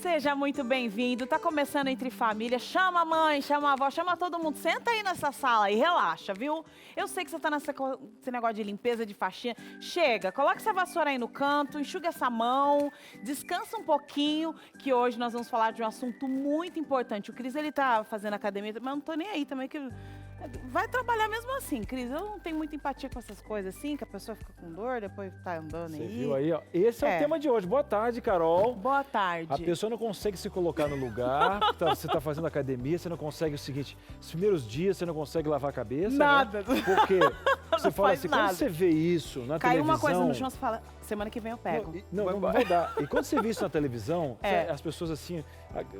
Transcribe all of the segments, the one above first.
Seja muito bem-vindo. Tá começando Entre Família. Chama a mãe, chama a avó, chama todo mundo. Senta aí nessa sala e relaxa, viu? Eu sei que você tá nesse negócio de limpeza, de faxina. Chega, coloca essa vassoura aí no canto, enxuga essa mão, descansa um pouquinho, que hoje nós vamos falar de um assunto muito importante. O Cris, ele tá fazendo academia, mas eu não tô nem aí também, que vai trabalhar mesmo assim, Cris. Eu não tenho muita empatia com essas coisas assim, que a pessoa fica com dor, depois tá andando aí. Você viu aí, ó. Esse é o tema de hoje. Boa tarde, Carol. Boa tarde. A pessoa não consegue se colocar no lugar, você tá fazendo academia, você não consegue o seguinte, os primeiros dias você não consegue lavar a cabeça, Nada. Né? Porque você fala assim, nada. quando você vê isso na Caiu televisão... uma coisa no chão, você fala, semana que vem eu pego. Não vai dar. E quando você vê isso na televisão, as pessoas assim,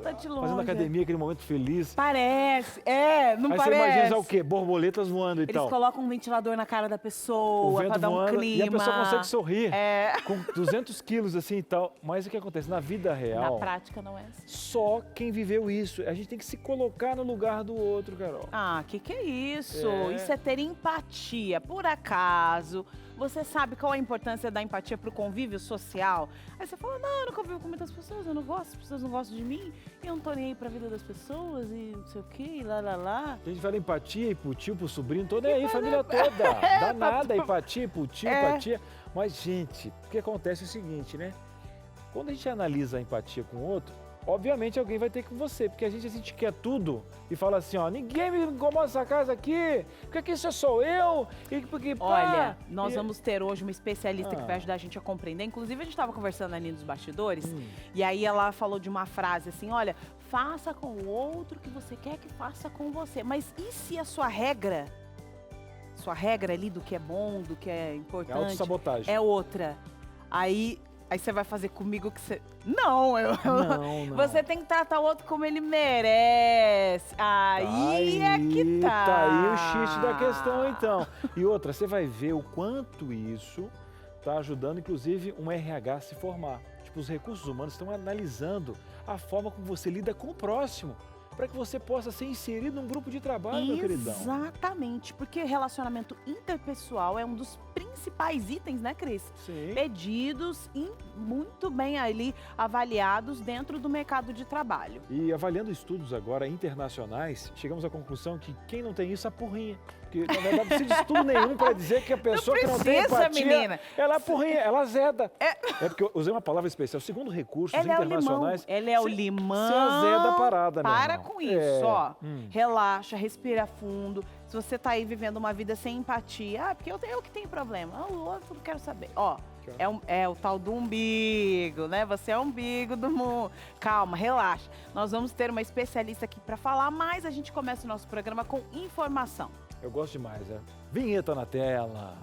tá de longe. fazendo academia, aquele momento feliz. Parece, não aí parece. Aí você imagina o quê? Borboletas voando e tal. Eles colocam um ventilador na cara da pessoa, pra dar um voando, clima. E a pessoa consegue sorrir, com 200 quilos assim e tal. Mas o que acontece? Na vida real... Na prática não é assim. Só quem viveu isso. A gente tem que se colocar no lugar do outro, Carol. Ah, que é isso? Isso é ter empatia. Por acaso, você sabe qual a importância da empatia pro convívio social? Aí você fala, não, eu não convivo com muitas pessoas, eu não gosto, as pessoas não gostam de mim, eu não tô nem aí pra vida das pessoas e não sei o quê, e lá. A gente fala empatia pro tio, pro sobrinho, toda aí, família toda. Dá nada, empatia pro tio, empatia. Mas, gente, o que acontece é o seguinte, né? Quando a gente analisa a empatia com o outro, obviamente alguém vai ter com você, porque a gente quer tudo e fala assim, ó, ninguém me incomoda essa casa aqui, porque aqui só sou eu, e porque Olha, nós vamos ter hoje uma especialista que vai ajudar a gente a compreender, inclusive a gente estava conversando ali nos bastidores, e aí ela falou de uma frase assim, olha, faça com o outro o que você quer que faça com você, mas e se a sua regra ali do que é bom, do que é importante, autossabotagem. é outra, aí você vai fazer comigo que você... Não. Você tem que tratar o outro como ele merece. Aí é que tá. Tá aí o xiste da questão, então. E outra, você vai ver o quanto isso tá ajudando, inclusive, um RH a se formar. Tipo, os recursos humanos estão analisando a forma como você lida com o próximo, para que você possa ser inserido num grupo de trabalho, meu queridão. Exatamente, porque relacionamento interpessoal é um dos principais itens, né, Cris? Sim. Pedidos e muito bem ali avaliados dentro do mercado de trabalho. E avaliando estudos agora internacionais, chegamos à conclusão que quem não tem isso apurrinha. Porque, na verdade, não precisa de estudo nenhum para dizer que a pessoa que não tem empatia, menina. ela apurrinha, ela azeda. É porque eu usei uma palavra especial. Segundo recursos internacionais... Ele é o limão. Você azeda a parada, meu Para irmão. com isso, ó. Relaxa, respira fundo. Se você tá aí vivendo uma vida sem empatia, porque eu que tenho problema. O outro não quero saber. Ó, é o tal do umbigo, né? Você é o umbigo do mundo. Calma, relaxa. Nós vamos ter uma especialista aqui para falar, mas a gente começa o nosso programa com informação. Eu gosto demais, Vinheta na tela.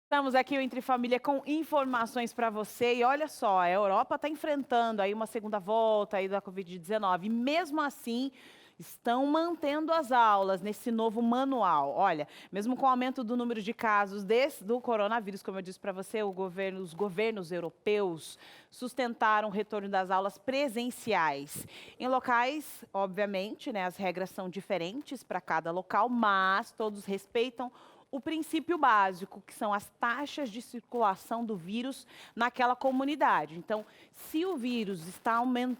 Estamos aqui Entre Família com informações para você e olha só, a Europa está enfrentando aí uma segunda volta aí da Covid-19 e mesmo assim estão mantendo as aulas nesse novo manual. Olha, mesmo com o aumento do número de casos do coronavírus, como eu disse para você, os governos europeus sustentaram o retorno das aulas presenciais. Em locais, obviamente, né, as regras são diferentes para cada local, mas todos respeitam o princípio básico, que são as taxas de circulação do vírus naquela comunidade. Então, se o vírus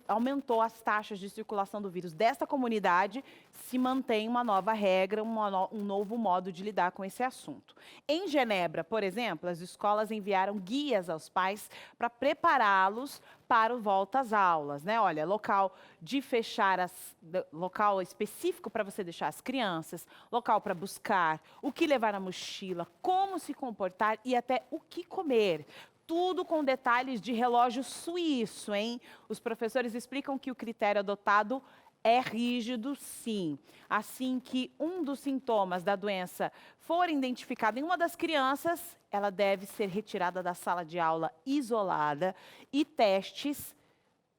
aumentou as taxas de circulação do vírus desta comunidade, se mantém uma nova regra, um novo modo de lidar com esse assunto. Em Genebra, por exemplo, as escolas enviaram guias aos pais para prepará-los para o volta às aulas, né? Olha, local específico para você deixar as crianças, local para buscar, o que levar na mochila, como se comportar e até o que comer. Tudo com detalhes de relógio suíço, hein? Os professores explicam que o critério adotado é rígido, sim. Assim que um dos sintomas da doença for identificado em uma das crianças, ela deve ser retirada da sala de aula isolada e testes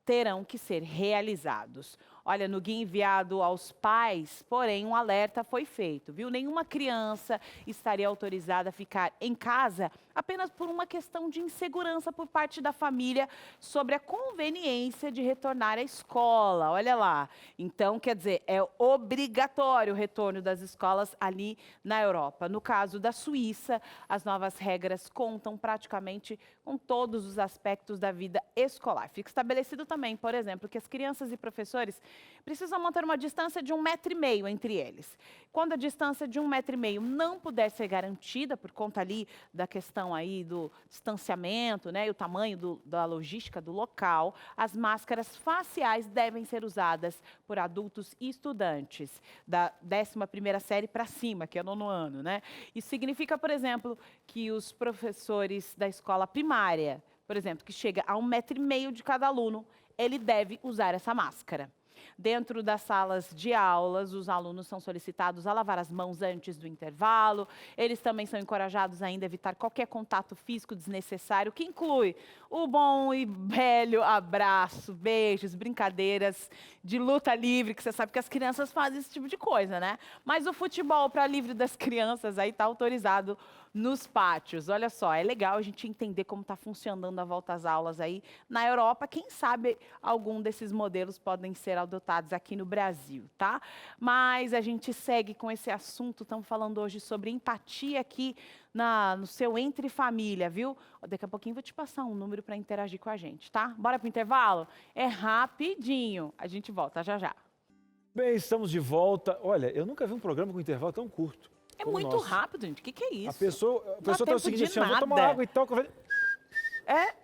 terão que ser realizados. Olha, no guia enviado aos pais, porém, um alerta foi feito, viu? Nenhuma criança estaria autorizada a ficar em casa apenas por uma questão de insegurança por parte da família sobre a conveniência de retornar à escola. Olha lá. Então, quer dizer, é obrigatório o retorno das escolas ali na Europa. No caso da Suíça, as novas regras contam praticamente com todos os aspectos da vida escolar. Fica estabelecido também, por exemplo, que as crianças e professores precisam manter uma distância de 1,5 m entre eles. Quando a distância de 1,5 m não puder ser garantida por conta ali da questão aí do distanciamento, né, e o tamanho da logística do local, as máscaras faciais devem ser usadas por adultos e estudantes da 11ª série para cima, que é o 9º ano, né? Isso significa, por exemplo, que os professores da escola primária, por exemplo, que chega a 1,5 m de cada aluno, ele deve usar essa máscara. Dentro das salas de aulas, os alunos são solicitados a lavar as mãos antes do intervalo. Eles também são encorajados ainda a evitar qualquer contato físico desnecessário, que inclui o bom e velho abraço, beijos, brincadeiras de luta livre, que você sabe que as crianças fazem esse tipo de coisa, né? Mas o futebol para livre das crianças aí está autorizado nos pátios. Olha só, é legal a gente entender como está funcionando a volta às aulas aí na Europa. Quem sabe algum desses modelos podem ser adotados aqui no Brasil, tá? Mas a gente segue com esse assunto, estamos falando hoje sobre empatia aqui no seu Entre Família, viu? Daqui a pouquinho vou te passar um número para interagir com a gente, tá? Bora para o intervalo? É rapidinho. A gente volta já já. Bem, estamos de volta. Olha, eu nunca vi um programa com intervalo tão curto. É como muito nosso. rápido, gente. O que é isso? A pessoa tá o tempo seguinte de assim, ó, vou tomar nada. água e tal. É.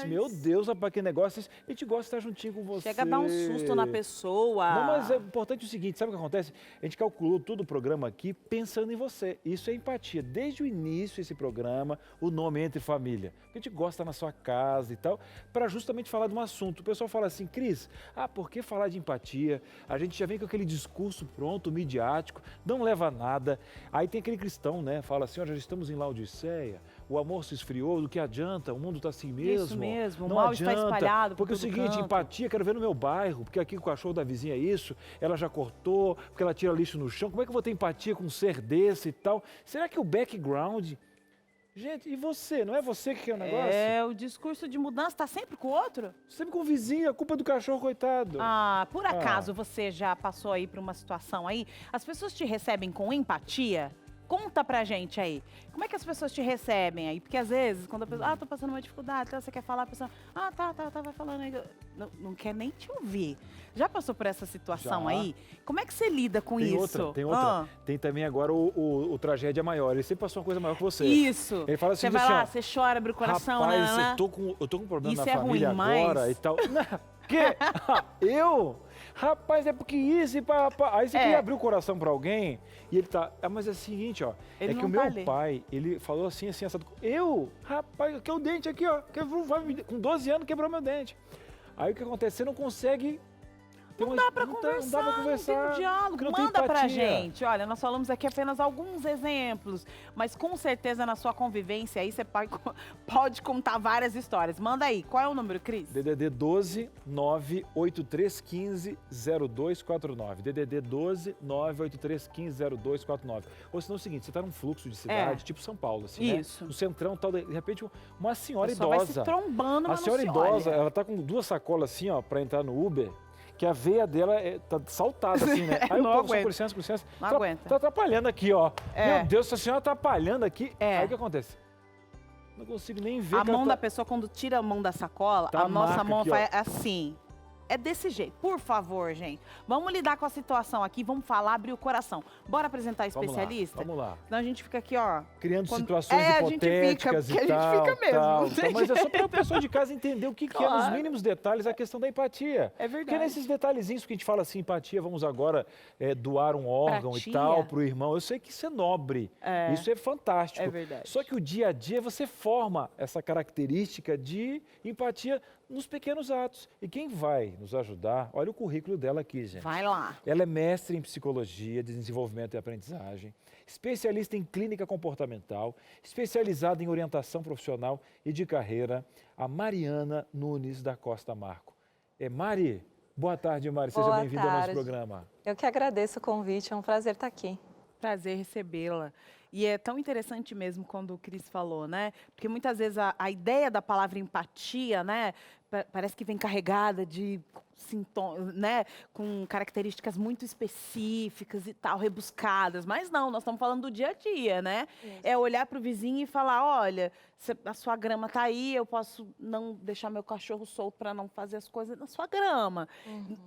Meu Deus, rapaz, que negócio. A gente gosta de estar juntinho com você. Chega a dar um susto na pessoa. Não, mas é importante o seguinte, sabe o que acontece? A gente calculou todo o programa aqui pensando em você. Isso é empatia. Desde o início desse programa, o nome Entre Família. Porque a gente gosta de estar na sua casa e tal, para justamente falar de um assunto. O pessoal fala assim, Cris, por que falar de empatia? A gente já vem com aquele discurso pronto, midiático, não leva a nada. Aí tem aquele cristão, né? Fala assim, ó, já estamos em Laodiceia, o amor se esfriou, do que adianta? O mundo está assim mesmo. Isso mesmo, o não mal adianta, está espalhado por porque é o todo seguinte, canto. empatia, quero ver no meu bairro, porque aqui o cachorro da vizinha é isso, ela já cortou, porque ela tira lixo no chão, como é que eu vou ter empatia com um ser desse e tal? Será que o background... Gente, e você? Não é você que quer o negócio? É, o discurso de mudança está sempre com o outro? Sempre com o vizinho, a culpa é do cachorro, coitado. Por acaso você já passou aí por uma situação aí? As pessoas te recebem com empatia? Conta pra gente aí. Como é que as pessoas te recebem aí? Porque às vezes, quando a pessoa, tô passando uma dificuldade, então você quer falar, a pessoa, tá, vai falando aí. Não quer nem te ouvir. Já passou por essa situação Já. aí? Como é que você lida com Tem isso? Tem outra. Tem também agora o tragédia maior. Ele sempre passou uma coisa maior que você. Isso. Ele fala assim, Você vai assim, lá, ó, você chora, abre o coração, rapaz, né? eu tô com um problema Isso na é família ruim, mas- agora e tal. Quê? Eu? Rapaz, é porque isso e pá. Aí você queria abrir o coração pra alguém e ele tá... mas é o seguinte, ó. Ele é que não o tá meu ali. pai, ele falou assim, assado. Eu? Rapaz, aqui é o dente aqui, ó. Com 12 anos quebrou meu dente. Aí o que acontece? Você não consegue... Não dá pra conversar, não dá pra conversar. não tem um diálogo. porque não tem Manda pra empatia. gente. Olha, nós falamos aqui apenas alguns exemplos, mas com certeza na sua convivência aí você pode contar várias histórias. Manda aí. Qual é o número, Cris? DDD 12 98315 0249. DDD 12 98315 0249. Ou senão é o seguinte, você tá num fluxo de cidade, tipo São Paulo, assim, né? Isso. No centrão, tal, de repente uma senhora A pessoa vai se idosa. trombando, A mas senhora não se idosa, olha. ela tá com 2 sacolas assim, ó, pra entrar no Uber, que a veia dela tá saltada assim, né? Aí o Não povo, só, aguenta. com licença, com licença. Não tá, aguenta. tá atrapalhando aqui, ó. É. Meu Deus, essa senhora tá atrapalhando aqui. É. Aí o que acontece? Não consigo nem ver. A que ela mão tá- da pessoa, quando tira a mão da sacola, Tá a nossa marca mão aqui, ó. faz assim. É desse jeito. Por favor, gente. Vamos lidar com a situação aqui, vamos falar, abrir o coração. Bora apresentar especialista? Vamos lá. Senão a gente fica aqui, ó. Criando Quando- situações a gente fica, hipotéticas porque e tal. a gente fica mesmo, tal, não tal. tem Mas é só para a jeito. pessoa de casa entender o que é, nos Claro. mínimos detalhes, a questão da empatia. É verdade. Porque nesses detalhezinhos que a gente fala assim, empatia, vamos agora doar um órgão Pra tia. e tal para o irmão. Eu sei que isso é nobre, É. isso é fantástico. É verdade. Só que o dia a dia você forma essa característica de empatia nos pequenos atos. E quem vai nos ajudar, olha o currículo dela aqui, gente. Vai lá. Ela é mestre em psicologia, desenvolvimento e aprendizagem, especialista em clínica comportamental, especializada em orientação profissional e de carreira, a Mariana Nunes da Costa Marco. Mari, boa tarde, Mari. Seja Boa bem-vinda ao nosso tarde. programa. Eu que agradeço o convite, é um prazer estar aqui. Prazer recebê-la. E é tão interessante mesmo quando o Cris falou, né? Porque muitas vezes a ideia da palavra empatia, né? Parece que vem carregada de sintomas, né? Com características muito específicas e tal, rebuscadas. Mas não, nós estamos falando do dia a dia, né? É olhar para o vizinho e falar, olha, a sua grama está aí, eu posso não deixar meu cachorro solto para não fazer as coisas na sua grama.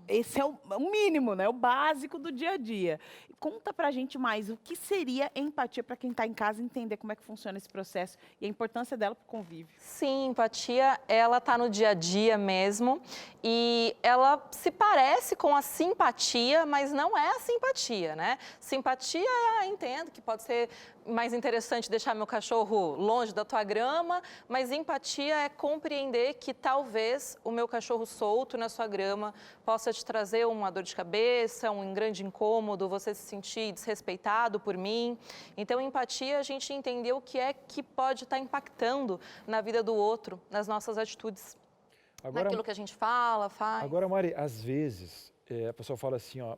Esse é o mínimo, né? O básico do dia a dia. Conta pra gente mais o que seria empatia para quem está em casa entender como é que funciona esse processo e a importância dela para o convívio. Sim, empatia, ela está no dia a dia mesmo e ela se parece com a simpatia, mas não é a simpatia, né? Simpatia, entendo que pode ser mais interessante deixar meu cachorro longe da tua grama, mas empatia é compreender que talvez o meu cachorro solto na sua grama possa te trazer uma dor de cabeça, um grande incômodo, você se sentir desrespeitado por mim. Então, empatia, a gente entender o que é que pode estar impactando na vida do outro, nas nossas atitudes, naquilo que a gente fala, faz. Agora, Mari, às vezes a pessoa fala assim, ó,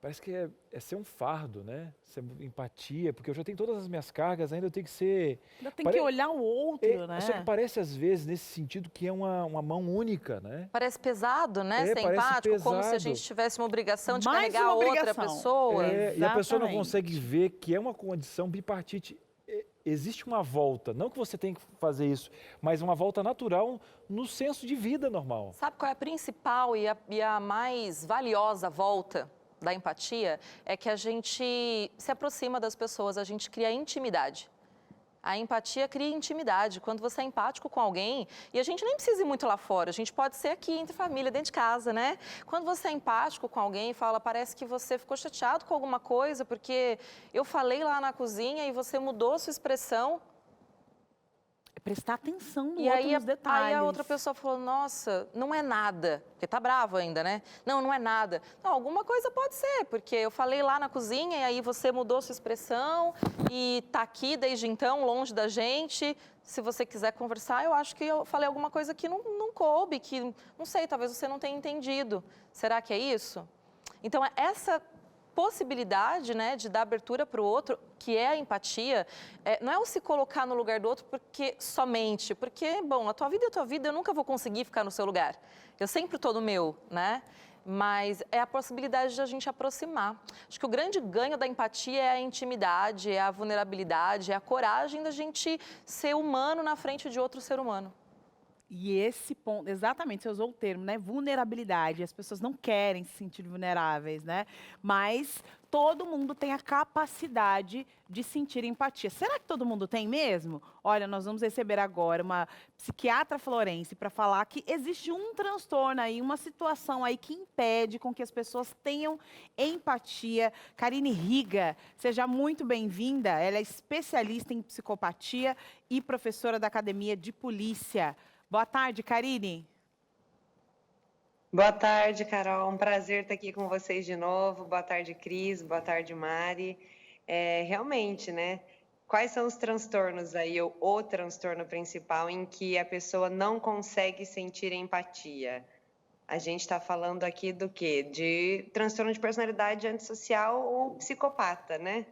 parece que é ser um fardo, né? Ser empatia, porque eu já tenho todas as minhas cargas, ainda eu tenho que ser... Ainda tem que olhar o outro, né? Só que parece, às vezes, nesse sentido, que é uma mão única, né? Parece pesado, né? Ser empático, pesado. como se a gente tivesse uma obrigação de Mais carregar uma outra obrigação. pessoa. E a pessoa não consegue ver que é uma condição bipartite. Existe uma volta, não que você tem que fazer isso, mas uma volta natural no senso de vida normal. Sabe qual é a principal e a mais valiosa volta da empatia? É que a gente se aproxima das pessoas, a gente cria intimidade. A empatia cria intimidade. Quando você é empático com alguém, e a gente nem precisa ir muito lá fora, a gente pode ser aqui entre família, dentro de casa, né? Quando você é empático com alguém, fala, parece que você ficou chateado com alguma coisa, porque eu falei lá na cozinha e você mudou a sua expressão. Prestar atenção no E outro, aí, nos detalhes. aí a outra pessoa falou, nossa, não é nada, porque tá bravo ainda, né? Não, não é nada. Não, alguma coisa pode ser, porque eu falei lá na cozinha e aí você mudou sua expressão e tá aqui desde então, longe da gente. Se você quiser conversar, eu acho que eu falei alguma coisa que não coube, que, não sei, talvez você não tenha entendido. Será que é isso? Então, essa possibilidade, né, de dar abertura para o outro, que é a empatia, não é o se colocar no lugar do outro porque, bom, a tua vida é a tua vida, eu nunca vou conseguir ficar no seu lugar. Eu sempre estou no meu, né? Mas é a possibilidade de a gente aproximar. Acho que o grande ganho da empatia é a intimidade, é a vulnerabilidade, é a coragem da gente ser humano na frente de outro ser humano. E esse ponto, exatamente, você usou o termo, né? Vulnerabilidade. As pessoas não querem se sentir vulneráveis, né? Mas todo mundo tem a capacidade de sentir empatia. Será que todo mundo tem mesmo? Olha, nós vamos receber agora uma psiquiatra florense para falar que existe um transtorno aí, uma situação aí que impede com que as pessoas tenham empatia. Karine Riga, seja muito bem-vinda. Ela é especialista em psicopatia e professora da Academia de Polícia. Boa tarde, Karine. Boa tarde, Carol. Um prazer estar aqui com vocês de novo. Boa tarde, Cris. Boa tarde, Mari. Realmente, né? Quais são os transtornos aí, ou o transtorno principal em que a pessoa não consegue sentir empatia? A gente está falando aqui do quê? De transtorno de personalidade antissocial ou psicopata, né?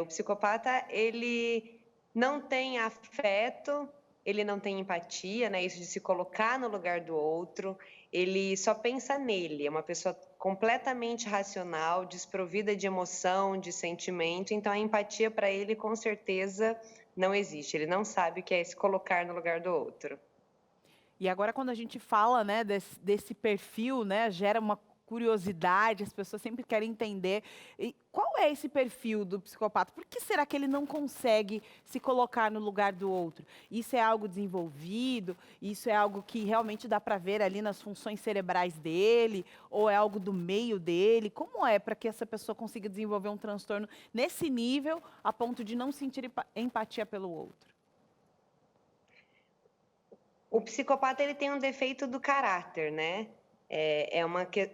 O psicopata, ele não tem afeto, ele não tem empatia, né? Isso de se colocar no lugar do outro, ele só pensa nele, é uma pessoa completamente racional, desprovida de emoção, de sentimento, então a empatia para ele com certeza não existe, ele não sabe o que é se colocar no lugar do outro. E agora quando a gente fala, né, desse perfil, né, gera uma curiosidade, as pessoas sempre querem entender. E qual é esse perfil do psicopata? Por que será que ele não consegue se colocar no lugar do outro? Isso é algo desenvolvido? Isso é algo que realmente dá para ver ali nas funções cerebrais dele? Ou é algo do meio dele? Como é para que essa pessoa consiga desenvolver um transtorno nesse nível, a ponto de não sentir empatia pelo outro? O psicopata, ele tem um defeito do caráter, né? É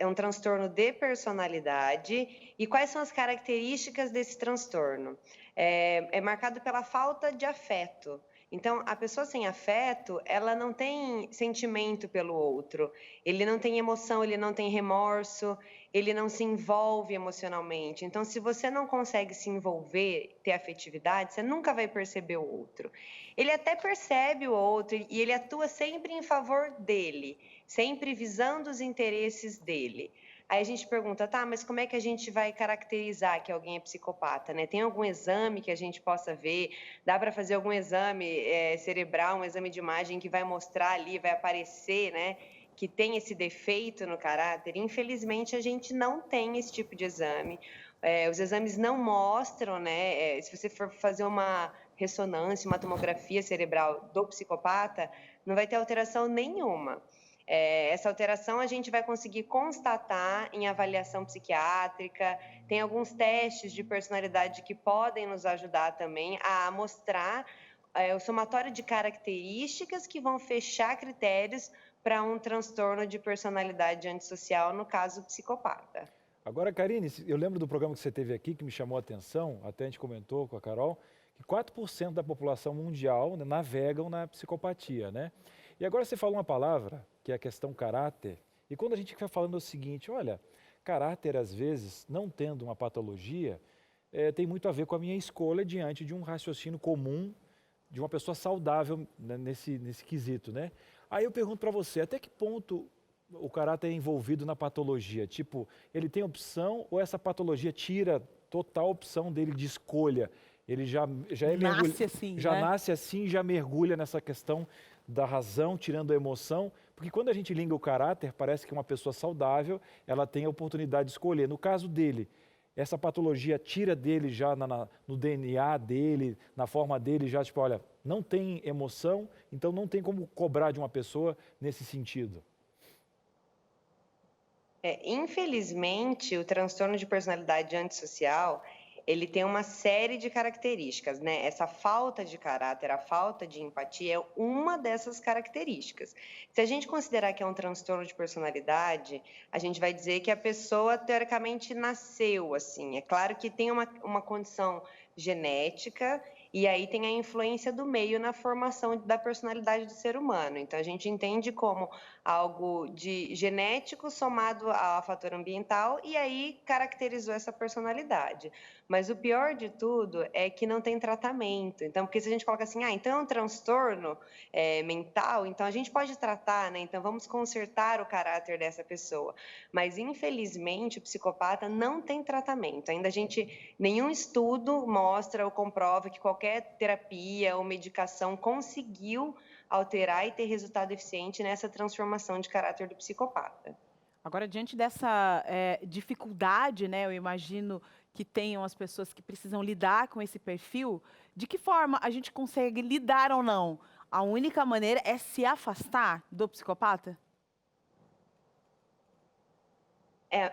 um transtorno de personalidade. E quais são as características desse transtorno? É marcado pela falta de afeto. Então, a pessoa sem afeto, ela não tem sentimento pelo outro, ele não tem emoção, ele não tem remorso, ele não se envolve emocionalmente. Então, se você não consegue se envolver, ter afetividade, você nunca vai perceber o outro. Ele até percebe o outro e ele atua sempre em favor dele, sempre visando os interesses dele. Aí a gente pergunta, tá, mas como é que a gente vai caracterizar que alguém é psicopata, né? Tem algum exame que a gente possa ver? Dá para fazer algum exame cerebral, um exame de imagem que vai mostrar ali, vai aparecer, né, que tem esse defeito no caráter? Infelizmente, a gente não tem esse tipo de exame. Os exames não mostram, né? Se você for fazer uma ressonância, uma tomografia cerebral do psicopata, não vai ter alteração nenhuma. Essa alteração a gente vai conseguir constatar em avaliação psiquiátrica, tem alguns testes de personalidade que podem nos ajudar também a mostrar o somatório de características que vão fechar critérios para um transtorno de personalidade antissocial, no caso psicopata. Agora, Karine, eu lembro do programa que você teve aqui, que me chamou a atenção, até a gente comentou com a Carol, que 4% da população mundial, né, navegam na psicopatia, né? E agora você falou uma palavra, que é a questão caráter, e quando a gente fica falando o seguinte, olha, caráter às vezes, não tendo uma patologia, tem muito a ver com a minha escolha diante de um raciocínio comum de uma pessoa saudável, né, nesse quesito, né? Aí eu pergunto para você, até que ponto o caráter é envolvido na patologia? Tipo, ele tem opção ou essa patologia tira total opção dele de escolha? Ele já é Nasce assim, já né? nasce assim, já mergulha nessa questão da razão, tirando a emoção, porque quando a gente liga o caráter, parece que uma pessoa saudável, ela tem a oportunidade de escolher. No caso dele, essa patologia tira dele já no DNA dele, na forma dele, já tipo, olha, não tem emoção, então não tem como cobrar de uma pessoa nesse sentido. Infelizmente, o transtorno de personalidade antissocial, ele tem uma série de características, né? Essa falta de caráter, a falta de empatia é uma dessas características. Se a gente considerar que é um transtorno de personalidade, a gente vai dizer que a pessoa, teoricamente, nasceu assim. É claro que tem uma condição genética e aí tem a influência do meio na formação da personalidade do ser humano. Então, a gente entende como algo de genético somado ao fator ambiental e aí caracterizou essa personalidade. Mas o pior de tudo é que não tem tratamento. Então, porque se a gente coloca assim, então é um transtorno mental, então a gente pode tratar, né? Então vamos consertar o caráter dessa pessoa. Mas infelizmente o psicopata não tem tratamento. Ainda nenhum estudo mostra ou comprova que qualquer terapia ou medicação conseguiu alterar e ter resultado eficiente nessa transformação de caráter do psicopata. Agora, diante dessa dificuldade, né, eu imagino que tenham as pessoas que precisam lidar com esse perfil, de que forma a gente consegue lidar ou não? A única maneira é se afastar do psicopata?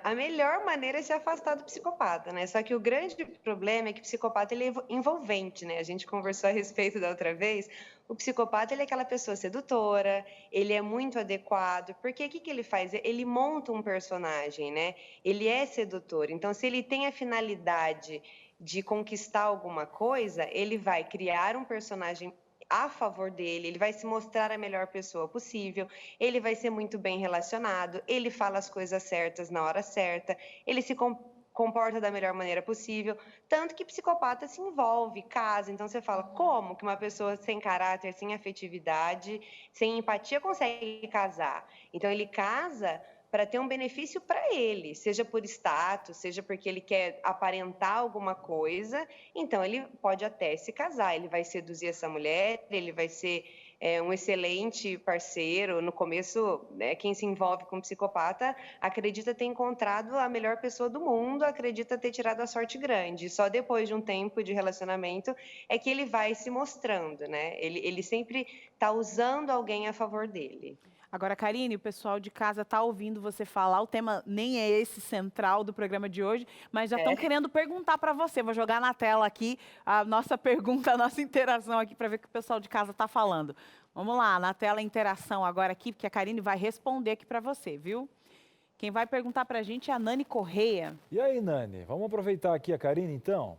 A melhor maneira é se afastar do psicopata, né? Só que o grande problema é que o psicopata ele é envolvente, né? A gente conversou a respeito da outra vez. O psicopata ele é aquela pessoa sedutora, ele é muito adequado, porque o que ele faz? Ele monta um personagem, né? Ele é sedutor. Então, se ele tem a finalidade de conquistar alguma coisa, ele vai criar um personagem a favor dele, ele vai se mostrar a melhor pessoa possível, ele vai ser muito bem relacionado, ele fala as coisas certas na hora certa, ele se comporta da melhor maneira possível, tanto que psicopata se envolve, casa. Então você fala, como que uma pessoa sem caráter, sem afetividade, sem empatia consegue casar? Então ele casa para ter um benefício para ele, seja por status, seja porque ele quer aparentar alguma coisa, então ele pode até se casar, ele vai seduzir essa mulher, ele vai ser um excelente parceiro. No começo, né, quem se envolve com um psicopata acredita ter encontrado a melhor pessoa do mundo, acredita ter tirado a sorte grande. Só depois de um tempo de relacionamento é que ele vai se mostrando, né? Ele sempre está usando alguém a favor dele. Agora, Karine, o pessoal de casa está ouvindo você falar, o tema nem é esse central do programa de hoje, mas já estão querendo perguntar para você. Vou jogar na tela aqui a nossa pergunta, a nossa interação aqui, para ver o que o pessoal de casa está falando. Vamos lá, na tela a interação agora aqui, porque a Karine vai responder aqui para você, viu? Quem vai perguntar para a gente é a Nani Correia. E aí, Nani, vamos aproveitar aqui a Karine, então?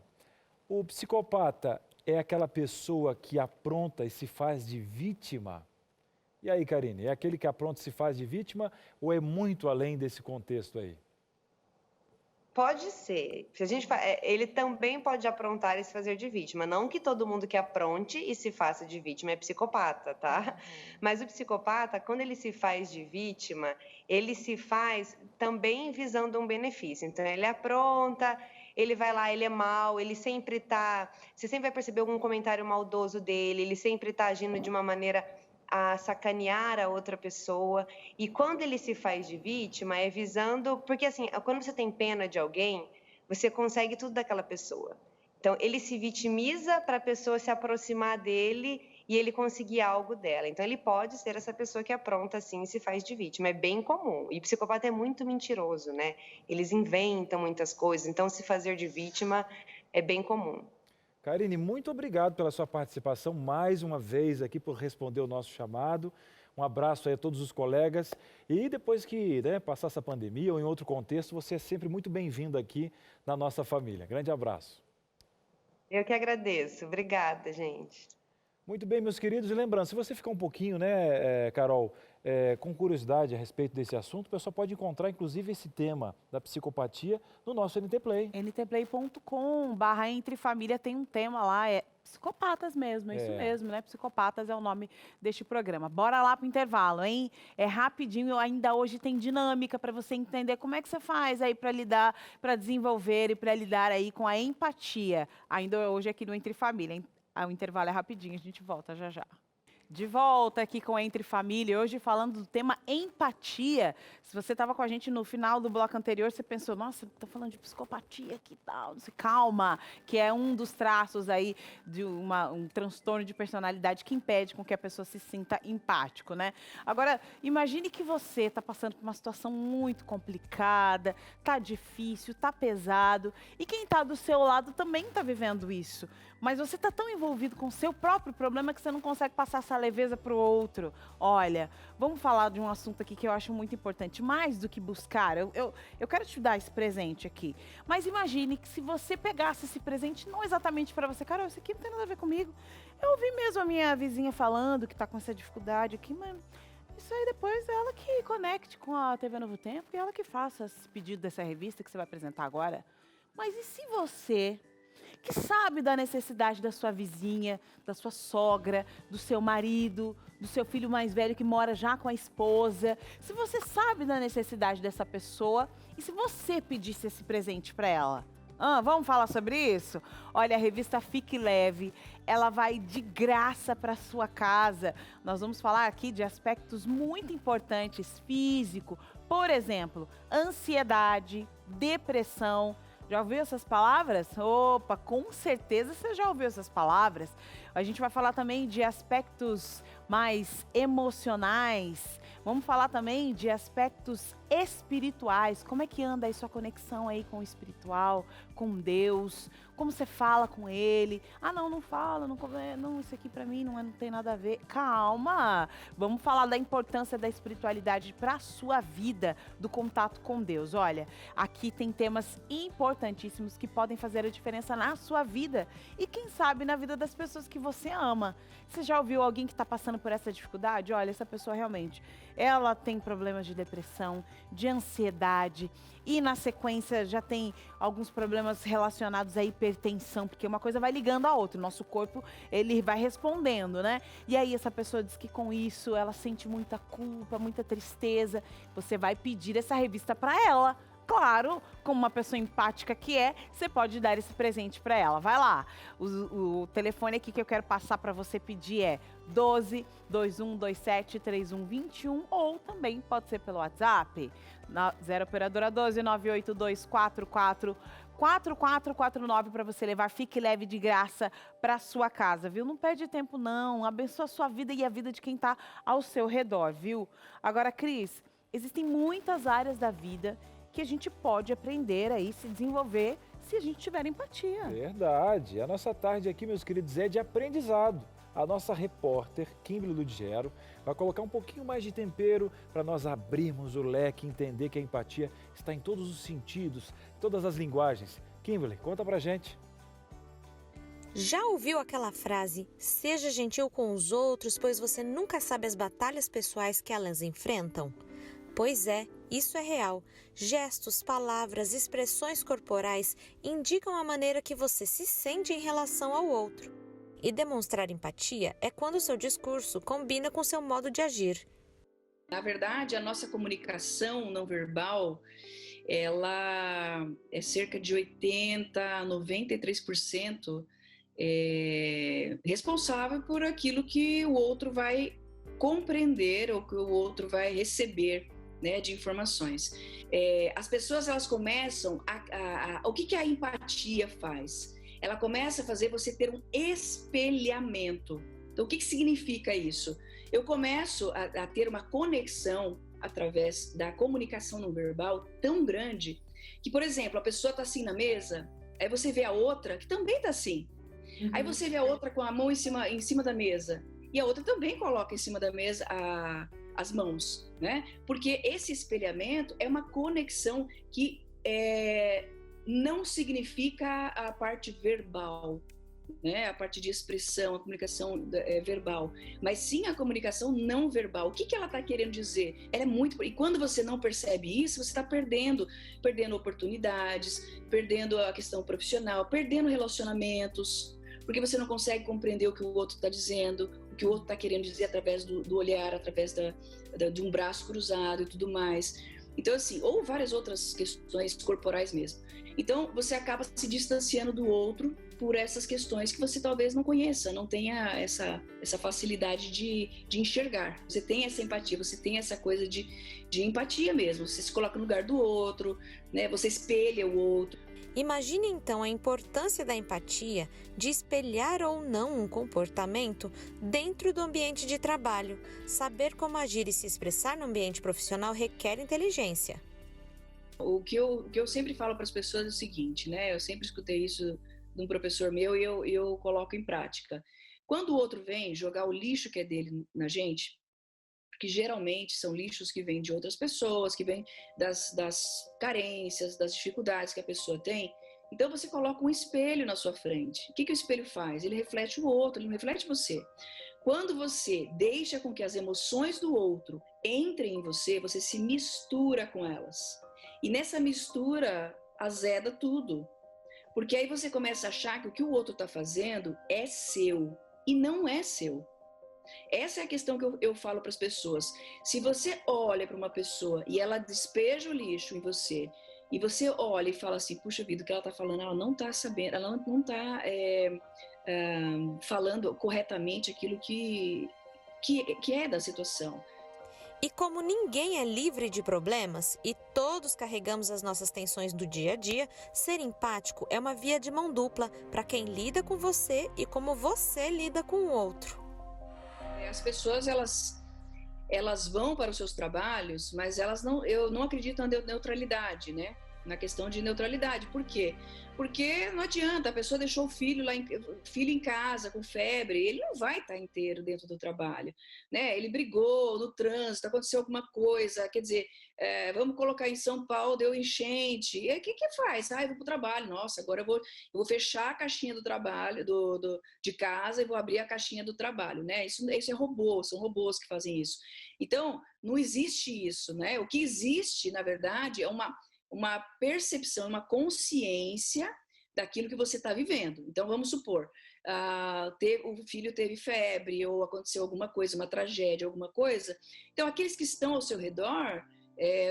O psicopata, é aquela pessoa que apronta e se faz de vítima? E aí, Karine, é aquele que apronta e se faz de vítima ou é muito além desse contexto aí? Pode ser. Se a gente ele também pode aprontar e se fazer de vítima. Não que todo mundo que apronte e se faça de vítima é psicopata, tá? Mas o psicopata, quando ele se faz de vítima, ele se faz também visando um benefício. Então, ele apronta, ele vai lá, ele é mau, ele sempre tá. Você sempre vai perceber algum comentário maldoso dele, ele sempre tá agindo de uma maneira a sacanear a outra pessoa. E quando ele se faz de vítima, é visando. Porque, assim, quando você tem pena de alguém, você consegue tudo daquela pessoa. Então, ele se vitimiza para a pessoa se aproximar dele e ele conseguir algo dela. Então, ele pode ser essa pessoa que apronta assim e se faz de vítima. É bem comum. E psicopata é muito mentiroso, né? Eles inventam muitas coisas. Então, se fazer de vítima é bem comum. Karine, muito obrigado pela sua participação mais uma vez aqui, por responder o nosso chamado. Um abraço aí a todos os colegas. E depois que passar essa pandemia ou em outro contexto, você é sempre muito bem-vindo aqui na nossa família. Grande abraço. Eu que agradeço. Obrigada, gente. Muito bem, meus queridos. E lembrando, se você ficar um pouquinho, Carol, com curiosidade a respeito desse assunto, o pessoal pode encontrar, inclusive, esse tema da psicopatia no nosso NT Play. ntplay.com/Entre Família tem um tema lá, é psicopatas mesmo, é isso mesmo, né? Psicopatas é o nome deste programa. Bora lá pro intervalo, hein? É rapidinho, ainda hoje tem dinâmica para você entender como é que você faz aí para lidar, para desenvolver e para lidar aí com a empatia. Ainda hoje aqui no Entre Família, hein? O intervalo é rapidinho, a gente volta já já. De volta aqui com Entre Família, hoje falando do tema empatia. Se você estava com a gente no final do bloco anterior, você pensou, nossa, tá falando de psicopatia, que tal? Calma, que é um dos traços aí de um transtorno de personalidade que impede com que a pessoa se sinta empático, né? Agora, imagine que você está passando por uma situação muito complicada, tá difícil, tá pesado, e quem está do seu lado também está vivendo isso. Mas você está tão envolvido com o seu próprio problema que você não consegue passar essa leveza para o outro. Olha, vamos falar de um assunto aqui que eu acho muito importante. Mais do que buscar, eu quero te dar esse presente aqui. Mas imagine que se você pegasse esse presente, não exatamente para você. Carol, isso aqui não tem nada a ver comigo. Eu ouvi mesmo a minha vizinha falando que está com essa dificuldade aqui, mas isso aí depois é ela que conecte com a TV Novo Tempo e ela que faça esse pedido dessa revista que você vai apresentar agora. Mas e se você, que sabe da necessidade da sua vizinha, da sua sogra, do seu marido, do seu filho mais velho que mora já com a esposa, se você sabe da necessidade dessa pessoa e se você pedisse esse presente para ela? Vamos falar sobre isso? Olha, a revista Fique Leve, ela vai de graça para sua casa. Nós vamos falar aqui de aspectos muito importantes, físico, por exemplo, ansiedade, depressão. Já ouviu essas palavras? Opa, com certeza você já ouviu essas palavras. A gente vai falar também de aspectos mais emocionais. Vamos falar também de aspectos espirituais. Como é que anda aí sua conexão aí com o espiritual, com Deus? Como você fala com Ele? Não fala, não, isso aqui pra mim não tem nada a ver. Calma! Vamos falar da importância da espiritualidade para a sua vida, do contato com Deus. Olha, aqui tem temas importantíssimos que podem fazer a diferença na sua vida e quem sabe na vida das pessoas que você ama. Você já ouviu alguém que está passando por essa dificuldade? Olha, essa pessoa realmente, ela tem problemas de depressão, de ansiedade e na sequência já tem alguns problemas relacionados à hipertensão, porque uma coisa vai ligando à outra, o nosso corpo, ele vai respondendo, né? E aí essa pessoa diz que com isso ela sente muita culpa, muita tristeza, você vai pedir essa revista para ela. Claro, como uma pessoa empática que é, você pode dar esse presente para ela. Vai lá, o telefone aqui que eu quero passar para você pedir é 12 2127 3121 ou também pode ser pelo WhatsApp, 0 operadora 12 98244 4449 para você levar Fique Leve de graça para sua casa, viu? Não perde tempo não, abençoa a sua vida e a vida de quem está ao seu redor, viu? Agora, Cris, existem muitas áreas da vida que a gente pode aprender aí, se desenvolver, se a gente tiver empatia. Verdade. A nossa tarde aqui, meus queridos, é de aprendizado. A nossa repórter, Kimberly Ludgero, vai colocar um pouquinho mais de tempero para nós abrirmos o leque e entender que a empatia está em todos os sentidos, todas as linguagens. Kimberly, conta pra gente. Já ouviu aquela frase, seja gentil com os outros, pois você nunca sabe as batalhas pessoais que elas enfrentam? Pois é, isso é real. Gestos, palavras, expressões corporais indicam a maneira que você se sente em relação ao outro. E demonstrar empatia é quando o seu discurso combina com seu modo de agir. Na verdade, a nossa comunicação não verbal, ela é cerca de 80% a 93% responsável por aquilo que o outro vai compreender ou que o outro vai receber, né, de informações. As pessoas, elas começam o que a empatia faz? Ela começa a fazer você ter um espelhamento. Então, o que significa isso? Eu começo a ter uma conexão através da comunicação não verbal tão grande que, por exemplo, a pessoa está assim na mesa, aí você vê a outra que também está assim. Aí você vê a outra com a mão em cima da mesa e a outra também coloca em cima da mesa as mãos, né? Porque esse espelhamento é uma conexão que não significa a parte verbal, né? A parte de expressão, a comunicação verbal, mas sim a comunicação não verbal. O que ela está querendo dizer? Ela é muito... E quando você não percebe isso, você está perdendo oportunidades, perdendo a questão profissional, perdendo relacionamentos, porque você não consegue compreender o que o outro está dizendo, o que o outro está querendo dizer através do olhar, através de um braço cruzado e tudo mais. Então, assim, ou várias outras questões corporais mesmo. Então, você acaba se distanciando do outro por essas questões que você talvez não conheça, não tenha essa facilidade de enxergar. Você tem essa empatia, você tem essa coisa de empatia mesmo. Você se coloca no lugar do outro, né? Você espelha o outro. Imagine então a importância da empatia de espelhar ou não um comportamento dentro do ambiente de trabalho. Saber como agir e se expressar no ambiente profissional requer inteligência. O que eu sempre falo para as pessoas é o seguinte, né? Eu sempre escutei isso de um professor meu e eu coloco em prática. Quando o outro vem jogar o lixo que é dele na gente, porque geralmente são lixos que vêm de outras pessoas, que vêm das carências, das dificuldades que a pessoa tem. Então você coloca um espelho na sua frente. O que o espelho faz? Ele reflete o outro, ele não reflete você. Quando você deixa com que as emoções do outro entrem em você, você se mistura com elas. E nessa mistura azeda tudo. Porque aí você começa a achar que o que o outro está fazendo é seu e não é seu. Essa é a questão que eu falo para as pessoas. Se você olha para uma pessoa e ela despeja o lixo em você, e você olha e fala assim, puxa vida, o que ela está falando, ela não está sabendo, ela não está falando corretamente aquilo que é da situação. E como ninguém é livre de problemas e todos carregamos as nossas tensões do dia a dia, ser empático é uma via de mão dupla para quem lida com você e como você lida com o outro. As pessoas, elas vão para os seus trabalhos, mas eu não acredito na neutralidade, né? Na questão de neutralidade. Por quê? Porque não adianta, a pessoa deixou o filho em casa com febre, ele não vai estar inteiro dentro do trabalho, né? Ele brigou no trânsito, aconteceu alguma coisa, quer dizer, vamos colocar em São Paulo, deu enchente, e aí o que faz? Eu vou para o trabalho, nossa, agora eu vou fechar a caixinha do trabalho, de casa, e vou abrir a caixinha do trabalho, né? Isso é robô, são robôs que fazem isso. Então, não existe isso, né? O que existe, na verdade, é uma percepção, uma consciência daquilo que você está vivendo. Então, vamos supor, o filho teve febre ou aconteceu alguma coisa, uma tragédia, alguma coisa. Então, aqueles que estão ao seu redor,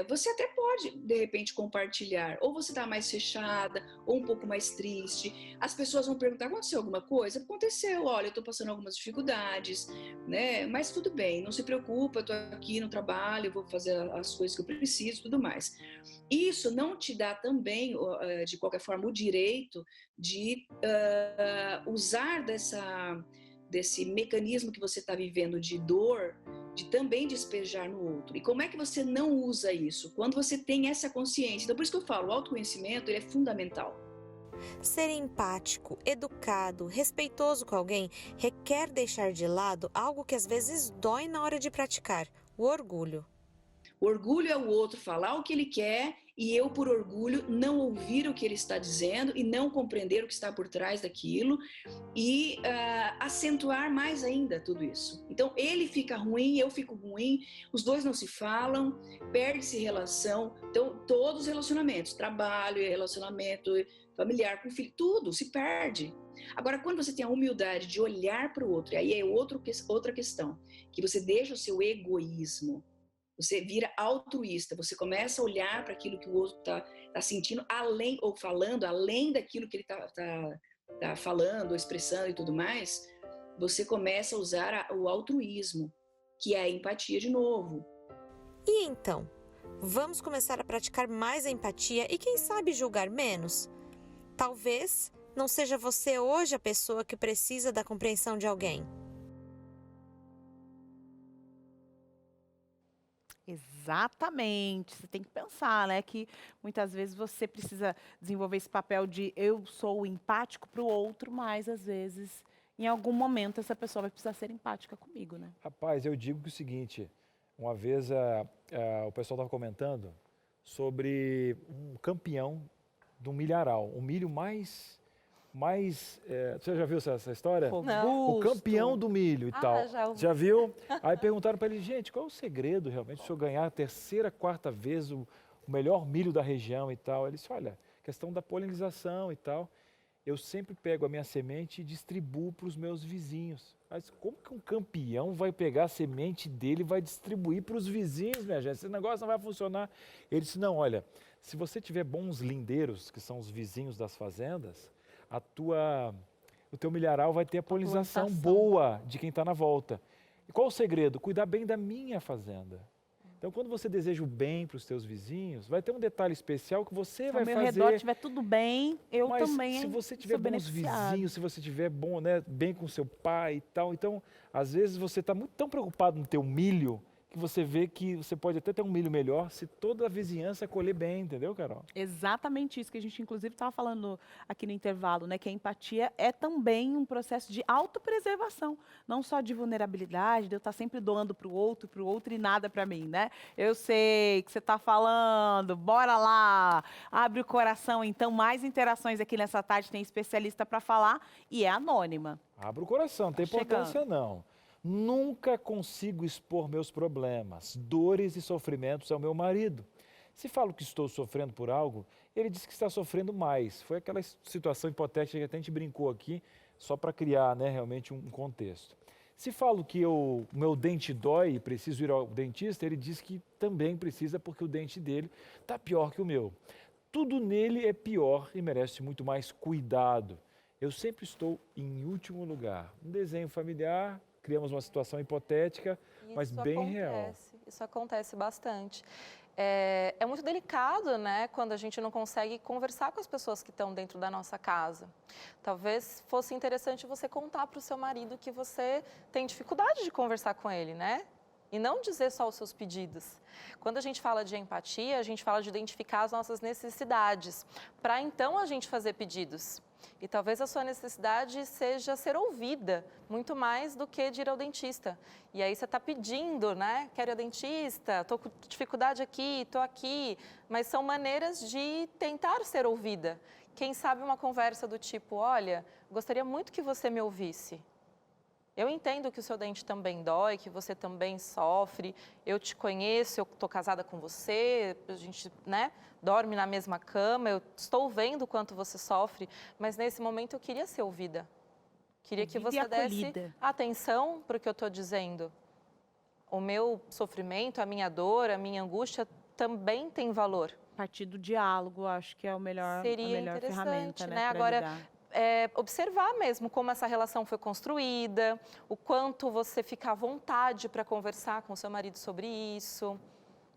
você até pode, de repente, compartilhar. Ou você está mais fechada, ou um pouco mais triste. As pessoas vão perguntar, aconteceu alguma coisa? Aconteceu, olha, eu estou passando algumas dificuldades, né? Mas tudo bem, não se preocupa, eu estou aqui no trabalho, eu vou fazer as coisas que eu preciso, tudo mais. Isso não te dá também, de qualquer forma, o direito de usar desse mecanismo que você está vivendo de dor, de também despejar no outro. E como é que você não usa isso? Quando você tem essa consciência. Então, por isso que eu falo, o autoconhecimento ele é fundamental. Ser empático, educado, respeitoso com alguém requer deixar de lado algo que às vezes dói na hora de praticar, o orgulho. O orgulho é o outro falar o que ele quer e eu, por orgulho, não ouvir o que ele está dizendo e não compreender o que está por trás daquilo e acentuar mais ainda tudo isso. Então, ele fica ruim, eu fico ruim, os dois não se falam, perde-se relação. Então, todos os relacionamentos, trabalho, relacionamento familiar, com filho, tudo se perde. Agora, quando você tem a humildade de olhar para o outro, e aí é outra questão, que você deixa o seu egoísmo, você vira altruísta, você começa a olhar para aquilo que o outro está sentindo, além ou falando, além daquilo que ele está falando, ou expressando e tudo mais, você começa a usar o altruísmo, que é a empatia de novo. E então, vamos começar a praticar mais a empatia e quem sabe julgar menos? Talvez não seja você hoje a pessoa que precisa da compreensão de alguém. Exatamente. Você tem que pensar, né, que muitas vezes você precisa desenvolver esse papel de eu sou empático para o outro, mas às vezes, em algum momento, essa pessoa vai precisar ser empática comigo, né? Rapaz, eu digo que é o seguinte, uma vez o pessoal estava comentando sobre um campeão do milharal, o milho mais você já viu essa história? Não. O campeão do milho e tal. Já ouvi. Já viu? Aí perguntaram para ele, gente, qual é o segredo realmente, se eu ganhar a terceira, quarta vez o melhor milho da região e tal? Ele disse, olha, questão da polinização e tal, eu sempre pego a minha semente e distribuo para os meus vizinhos. Mas como que um campeão vai pegar a semente dele e vai distribuir para os vizinhos, minha gente? Esse negócio não vai funcionar. Ele disse, não, olha, se você tiver bons lindeiros, que são os vizinhos das fazendas, o teu milharal vai ter a polinização boa de quem está na volta. E qual o segredo? Cuidar bem da minha fazenda. Então, quando você deseja o bem para os teus vizinhos, vai ter um detalhe especial que você vai fazer. Se ao meu redor estiver tudo bem, eu mas também se você tiver sou bons beneficiado. vizinhos, se você tiver bom, né, bem com seu pai e tal, então, às vezes você está tão preocupado no teu milho que você vê que você pode até ter um milho melhor se toda a vizinhança colher bem, entendeu, Carol? Exatamente isso que a gente, inclusive, estava falando aqui no intervalo, né? Que a empatia é também um processo de autopreservação, não só de vulnerabilidade, de eu estar sempre doando para o outro e nada para mim, né? Eu sei que você está falando, bora lá, abre o coração. Então, mais interações aqui nessa tarde, tem especialista para falar e é anônima. Abra o coração, não tem importância não. Nunca consigo expor meus problemas, dores e sofrimentos ao meu marido. Se falo que estou sofrendo por algo, ele diz que está sofrendo mais. Foi aquela situação hipotética que até a gente brincou aqui, só para criar, né, realmente um contexto. Se falo que o meu dente dói e preciso ir ao dentista, ele diz que também precisa porque o dente dele está pior que o meu. Tudo nele é pior e merece muito mais cuidado. Eu sempre estou em último lugar. Um desenho familiar, criamos uma situação hipotética, mas bem real. Isso acontece bastante. É muito delicado, né, quando a gente não consegue conversar com as pessoas que estão dentro da nossa casa. Talvez fosse interessante você contar para o seu marido que você tem dificuldade de conversar com ele, né? E não dizer só os seus pedidos. Quando a gente fala de empatia, a gente fala de identificar as nossas necessidades, para então a gente fazer pedidos. E talvez a sua necessidade seja ser ouvida, muito mais do que de ir ao dentista. E aí você está pedindo, né? Quero ir ao dentista, estou com dificuldade aqui, estou aqui. Mas são maneiras de tentar ser ouvida. Quem sabe uma conversa do tipo, olha, gostaria muito que você me ouvisse. Eu entendo que o seu dente também dói, que você também sofre, eu te conheço, eu estou casada com você, a gente, né, dorme na mesma cama, eu estou vendo o quanto você sofre, mas nesse momento eu queria ser ouvida. Queria que você desse atenção para o que eu estou dizendo. O meu sofrimento, a minha dor, a minha angústia também tem valor. A partir do diálogo, acho que é a melhor ferramenta, né? Agora, observar mesmo como essa relação foi construída, o quanto você fica à vontade para conversar com o seu marido sobre isso.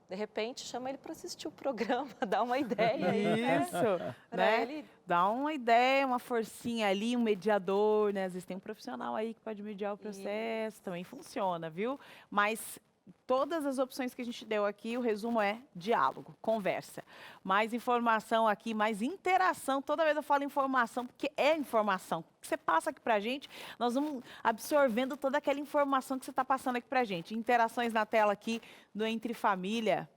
De repente, chama ele para assistir o programa, dá uma ideia. Isso, né? Ele... Dá uma ideia, uma forcinha ali, um mediador, né? Às vezes tem um profissional aí que pode mediar o processo, também funciona, viu? Mas todas as opções que a gente deu aqui, o resumo é diálogo, conversa. Mais informação aqui, mais interação. Toda vez eu falo informação, porque é informação. O que você passa aqui pra gente, nós vamos absorvendo toda aquela informação que você está passando aqui pra gente. Interações na tela aqui do Entre Família.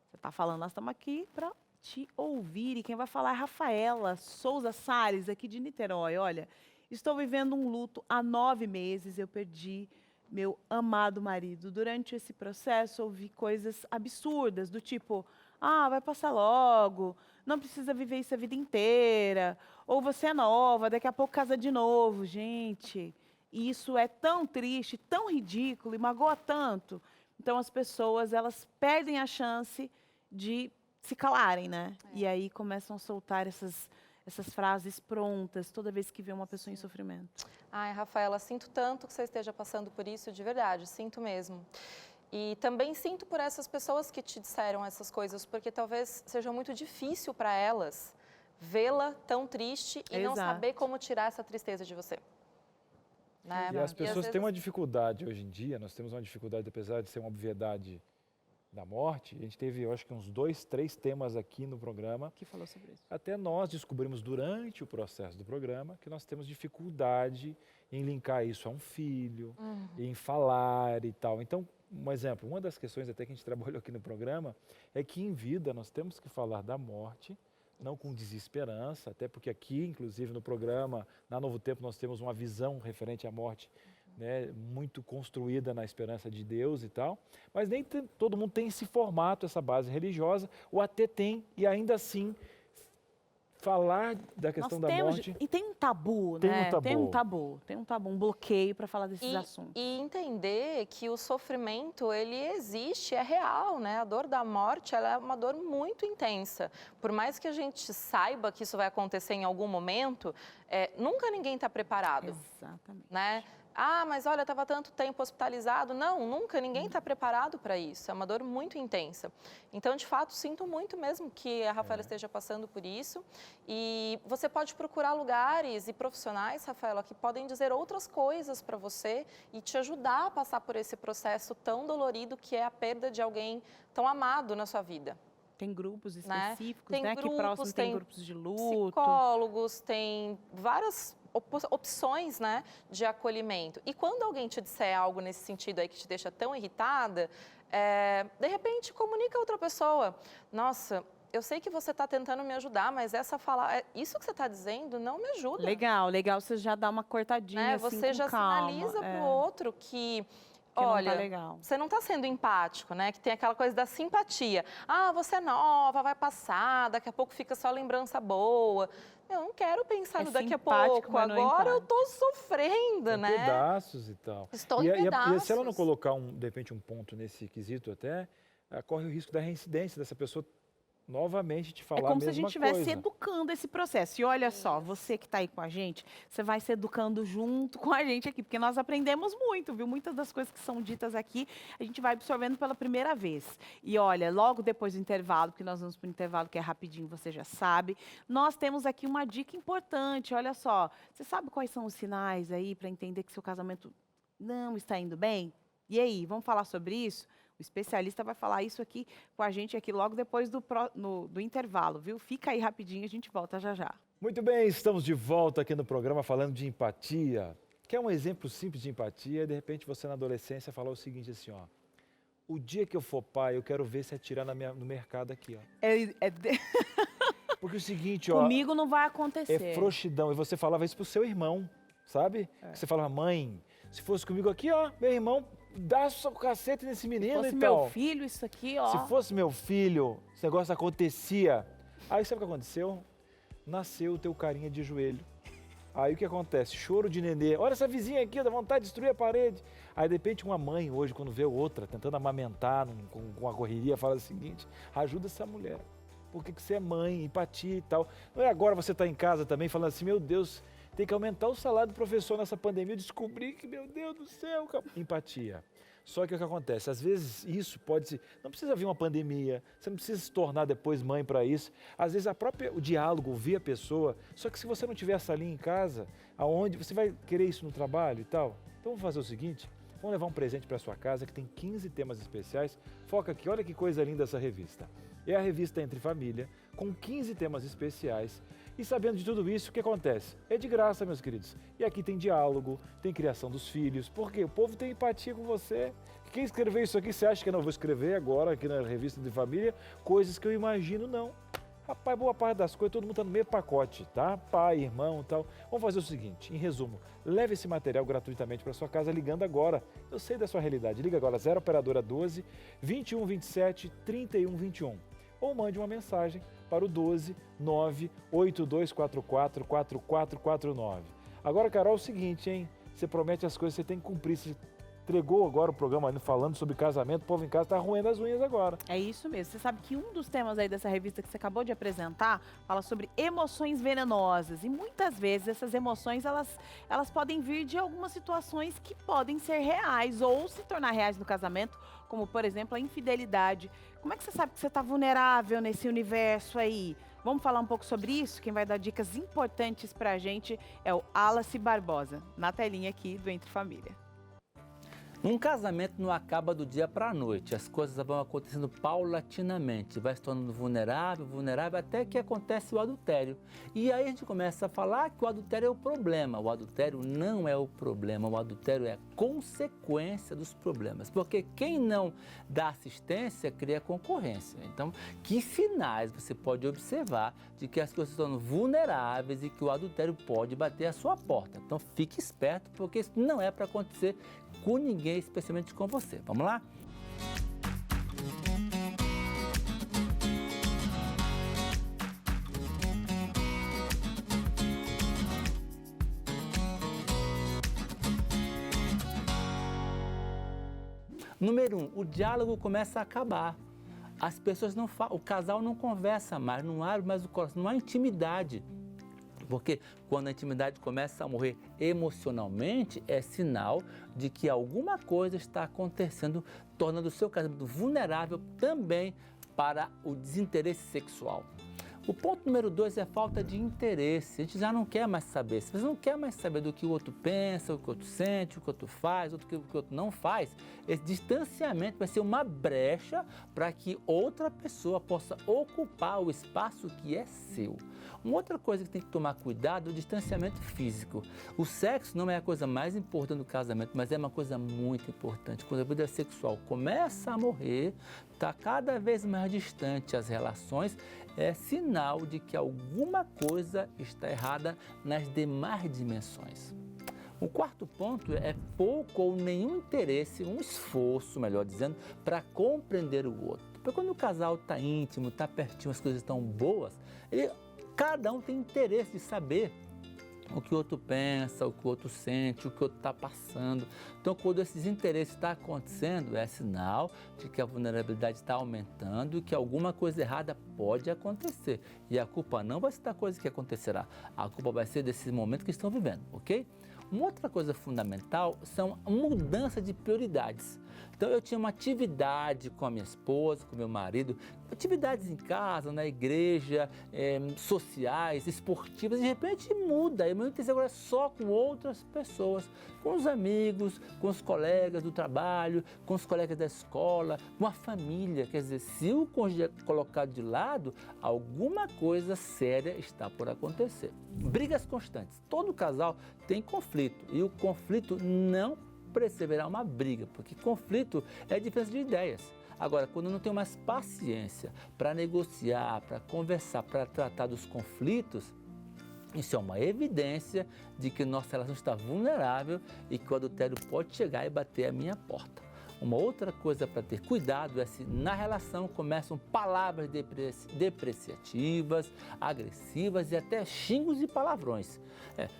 Você está falando, nós estamos aqui para te ouvir. E quem vai falar é Rafaela Souza Salles, aqui de Niterói. Olha, estou vivendo um luto há 9 meses, eu perdi meu amado marido. Durante esse processo, ouvi coisas absurdas, do tipo, vai passar logo, não precisa viver isso a vida inteira, ou você é nova, daqui a pouco casa de novo. Gente, isso é tão triste, tão ridículo e magoa tanto. Então, as pessoas, elas perdem a chance de se calarem, né? E aí começam a soltar essas frases prontas toda vez que vê uma pessoa em sofrimento. Ai, Rafaela, sinto tanto que você esteja passando por isso, de verdade, sinto mesmo. E também sinto por essas pessoas que te disseram essas coisas, porque talvez seja muito difícil para elas vê-la tão triste e não saber como tirar essa tristeza de você. Né? E as pessoas vezes... têm uma dificuldade hoje em dia, nós temos uma dificuldade, apesar de ser uma obviedade da morte, a gente teve, eu acho que uns 2, 3 temas aqui no programa. Que falou sobre isso. Até nós descobrimos durante o processo do programa que nós temos dificuldade em linkar isso a um filho, em falar e tal. Então, um exemplo, uma das questões até que a gente trabalhou aqui no programa é que em vida nós temos que falar da morte, não com desesperança, até porque aqui, inclusive no programa, na Novo Tempo, nós temos uma visão referente à morte, né, muito construída na esperança de Deus e tal, mas nem todo mundo tem esse formato, essa base religiosa, ou até tem, e ainda assim falar da questão da morte... E tem um tabu, tem né? Um tabu. Tem um tabu, um bloqueio para falar desses assuntos. E entender que o sofrimento, ele existe, é real, né? A dor da morte, ela é uma dor muito intensa. Por mais que a gente saiba que isso vai acontecer em algum momento, nunca ninguém está preparado. Exatamente. Né? Mas olha, estava tanto tempo hospitalizado. Não, nunca, ninguém está preparado para isso. É uma dor muito intensa. Então, de fato, sinto muito mesmo que a Rafaela esteja passando por isso. E você pode procurar lugares e profissionais, Rafaela, que podem dizer outras coisas para você e te ajudar a passar por esse processo tão dolorido que é a perda de alguém tão amado na sua vida. Tem grupos específicos, Tem né? grupos, Aqui próximo tem grupos de luto. Psicólogos, tem várias opções, né, de acolhimento. E quando alguém te disser algo nesse sentido aí que te deixa tão irritada, de repente comunica a outra pessoa. Nossa, eu sei que você está tentando me ajudar, mas isso que você está dizendo não me ajuda. Legal, você já dá uma cortadinha assim, você já calma, sinaliza para o outro que olha, não tá legal. Você não está sendo empático, né? Que tem aquela coisa da simpatia. Você é nova, vai passar, daqui a pouco fica só lembrança boa. Eu não quero pensar no daqui a pouco. Agora eu estou sofrendo, né? Pedaços e tal. Estou em pedaços. E se ela não colocar, de repente, um ponto nesse quesito até, corre o risco da reincidência dessa pessoa novamente te falar a mesma coisa. É como se a gente estivesse educando esse processo. E olha só, você que está aí com a gente, você vai se educando junto com a gente aqui, porque nós aprendemos muito, viu? Muitas das coisas que são ditas aqui, a gente vai absorvendo pela primeira vez. E olha, logo depois do intervalo, porque nós vamos para o intervalo, que é rapidinho, você já sabe, nós temos aqui uma dica importante. Olha só, você sabe quais são os sinais aí para entender que seu casamento não está indo bem? E aí, vamos falar sobre isso? O especialista vai falar isso aqui com a gente aqui logo depois do intervalo, viu? Fica aí rapidinho, a gente volta já já. Muito bem, estamos de volta aqui no programa falando de empatia. Quer um exemplo simples de empatia? De repente você na adolescência falou o seguinte assim, ó. O dia que eu for pai, eu quero ver se atirar no mercado aqui, ó. Porque é o seguinte, ó. Comigo não vai acontecer. É frouxidão. E você falava isso pro seu irmão, sabe? Você falava, mãe, se fosse comigo aqui, ó, meu irmão, dá o cacete nesse menino e tal. Se fosse meu filho, isso aqui, ó. Se fosse meu filho, esse negócio acontecia. Aí sabe o que aconteceu? Nasceu o teu carinha de joelho. Aí o que acontece? Choro de nenê. Olha essa vizinha aqui, dá vontade de destruir a parede. Aí de repente uma mãe hoje, quando vê outra, tentando amamentar com a correria, fala o seguinte, ajuda essa mulher. Porque você é mãe, empatia e tal. Não é agora você tá em casa também falando assim, meu Deus, tem que aumentar o salário do professor nessa pandemia. Eu descobri que, meu Deus do céu, empatia. Só que o que acontece? Às vezes isso pode ser... Não precisa vir uma pandemia, você não precisa se tornar depois mãe para isso. Às vezes o diálogo, ouvir a pessoa. Só que se você não tiver essa linha em casa, aonde você vai querer isso no trabalho e tal? Então vamos fazer o seguinte, Vamos levar um presente para sua casa que tem 15 temas especiais. Foca aqui, olha que coisa linda essa revista. É a revista Entre Família, com 15 temas especiais. E sabendo de tudo isso, o que acontece? É de graça, meus queridos. E aqui tem diálogo, tem criação dos filhos, porque o povo tem empatia com você. Quem escreveu isso aqui, você acha que eu não vou escrever agora aqui na revista Entre Família? Coisas que eu imagino, não. Rapaz, boa parte das coisas, todo mundo está no meio pacote, tá? Pai, irmão e tal. Vamos fazer o seguinte, em resumo, leve esse material gratuitamente para sua casa ligando agora. Eu sei da sua realidade, liga agora 0 operadora 12 21 27 31 21. Ou mande uma mensagem para o 12 98244 4449. Agora, Carol, é o seguinte, hein? Você promete as coisas, você tem que cumprir. Você entregou agora o programa falando sobre casamento, o povo em casa está roendo as unhas agora. É isso mesmo. Você sabe que um dos temas aí dessa revista que você acabou de apresentar fala sobre emoções venenosas. E muitas vezes essas emoções, elas podem vir de algumas situações que podem ser reais ou se tornar reais no casamento, como, por exemplo, a infidelidade. Como é que você sabe que você está vulnerável nesse universo aí? Vamos falar um pouco sobre isso? Quem vai dar dicas importantes para a gente é o Wallace Barbosa, na telinha aqui do Entre Família. Um casamento não acaba do dia para a noite, as coisas vão acontecendo paulatinamente, vai se tornando vulnerável, até que acontece o adultério. E aí a gente começa a falar que o adultério é o problema. O adultério não é o problema, o adultério é a consequência dos problemas. Porque quem não dá assistência cria concorrência. Então, que sinais você pode observar de que as coisas se tornam vulneráveis e que o adultério pode bater a sua porta? Então, fique esperto, porque isso não é para acontecer com ninguém, especialmente com você. Vamos lá? Número 1, o diálogo começa a acabar. As pessoas não falam, o casal não conversa mais, não abre mais o coração, não há intimidade. Porque quando a intimidade começa a morrer emocionalmente, é sinal de que alguma coisa está acontecendo, tornando o seu casamento vulnerável também para o desinteresse sexual. O ponto número 2 é a falta de interesse. A gente já não quer mais saber. Se você não quer mais saber do que o outro pensa, o que o outro sente, o que o outro faz, o que o outro não faz, esse distanciamento vai ser uma brecha para que outra pessoa possa ocupar o espaço que é seu. Uma outra coisa que tem que tomar cuidado é o distanciamento físico. O sexo não é a coisa mais importante do casamento, mas é uma coisa muito importante. Quando a vida sexual começa a morrer, está cada vez mais distante as relações, é sinal de que alguma coisa está errada nas demais dimensões. O quarto ponto é pouco ou nenhum interesse, um esforço, melhor dizendo, para compreender o outro. Porque quando o casal está íntimo, está pertinho, as coisas estão boas, cada um tem interesse de saber o que o outro pensa, o que o outro sente, o que o outro está passando. Então, quando esses interesses estão acontecendo, é sinal de que a vulnerabilidade está aumentando e que alguma coisa errada pode acontecer. E a culpa não vai ser da coisa que acontecerá, a culpa vai ser desse momento que estão vivendo, ok? Uma outra coisa fundamental são a mudança de prioridades. Então, eu tinha uma atividade com a minha esposa, com o meu marido, atividades em casa, na igreja, sociais, esportivas, e de repente muda. E o meu interesse agora é só com outras pessoas, com os amigos, com os colegas do trabalho, com os colegas da escola, com a família. Quer dizer, se o cônjuge é colocado de lado, alguma coisa séria está por acontecer. Brigas constantes. Todo casal tem conflito e o conflito não perseverar uma briga, porque conflito é diferença de ideias. Agora, quando não tem mais paciência para negociar, para conversar, para tratar dos conflitos, isso é uma evidência de que nossa relação está vulnerável e que o adultério pode chegar e bater a minha porta. Uma outra coisa para ter cuidado é se na relação começam palavras depreciativas, agressivas e até xingos e palavrões.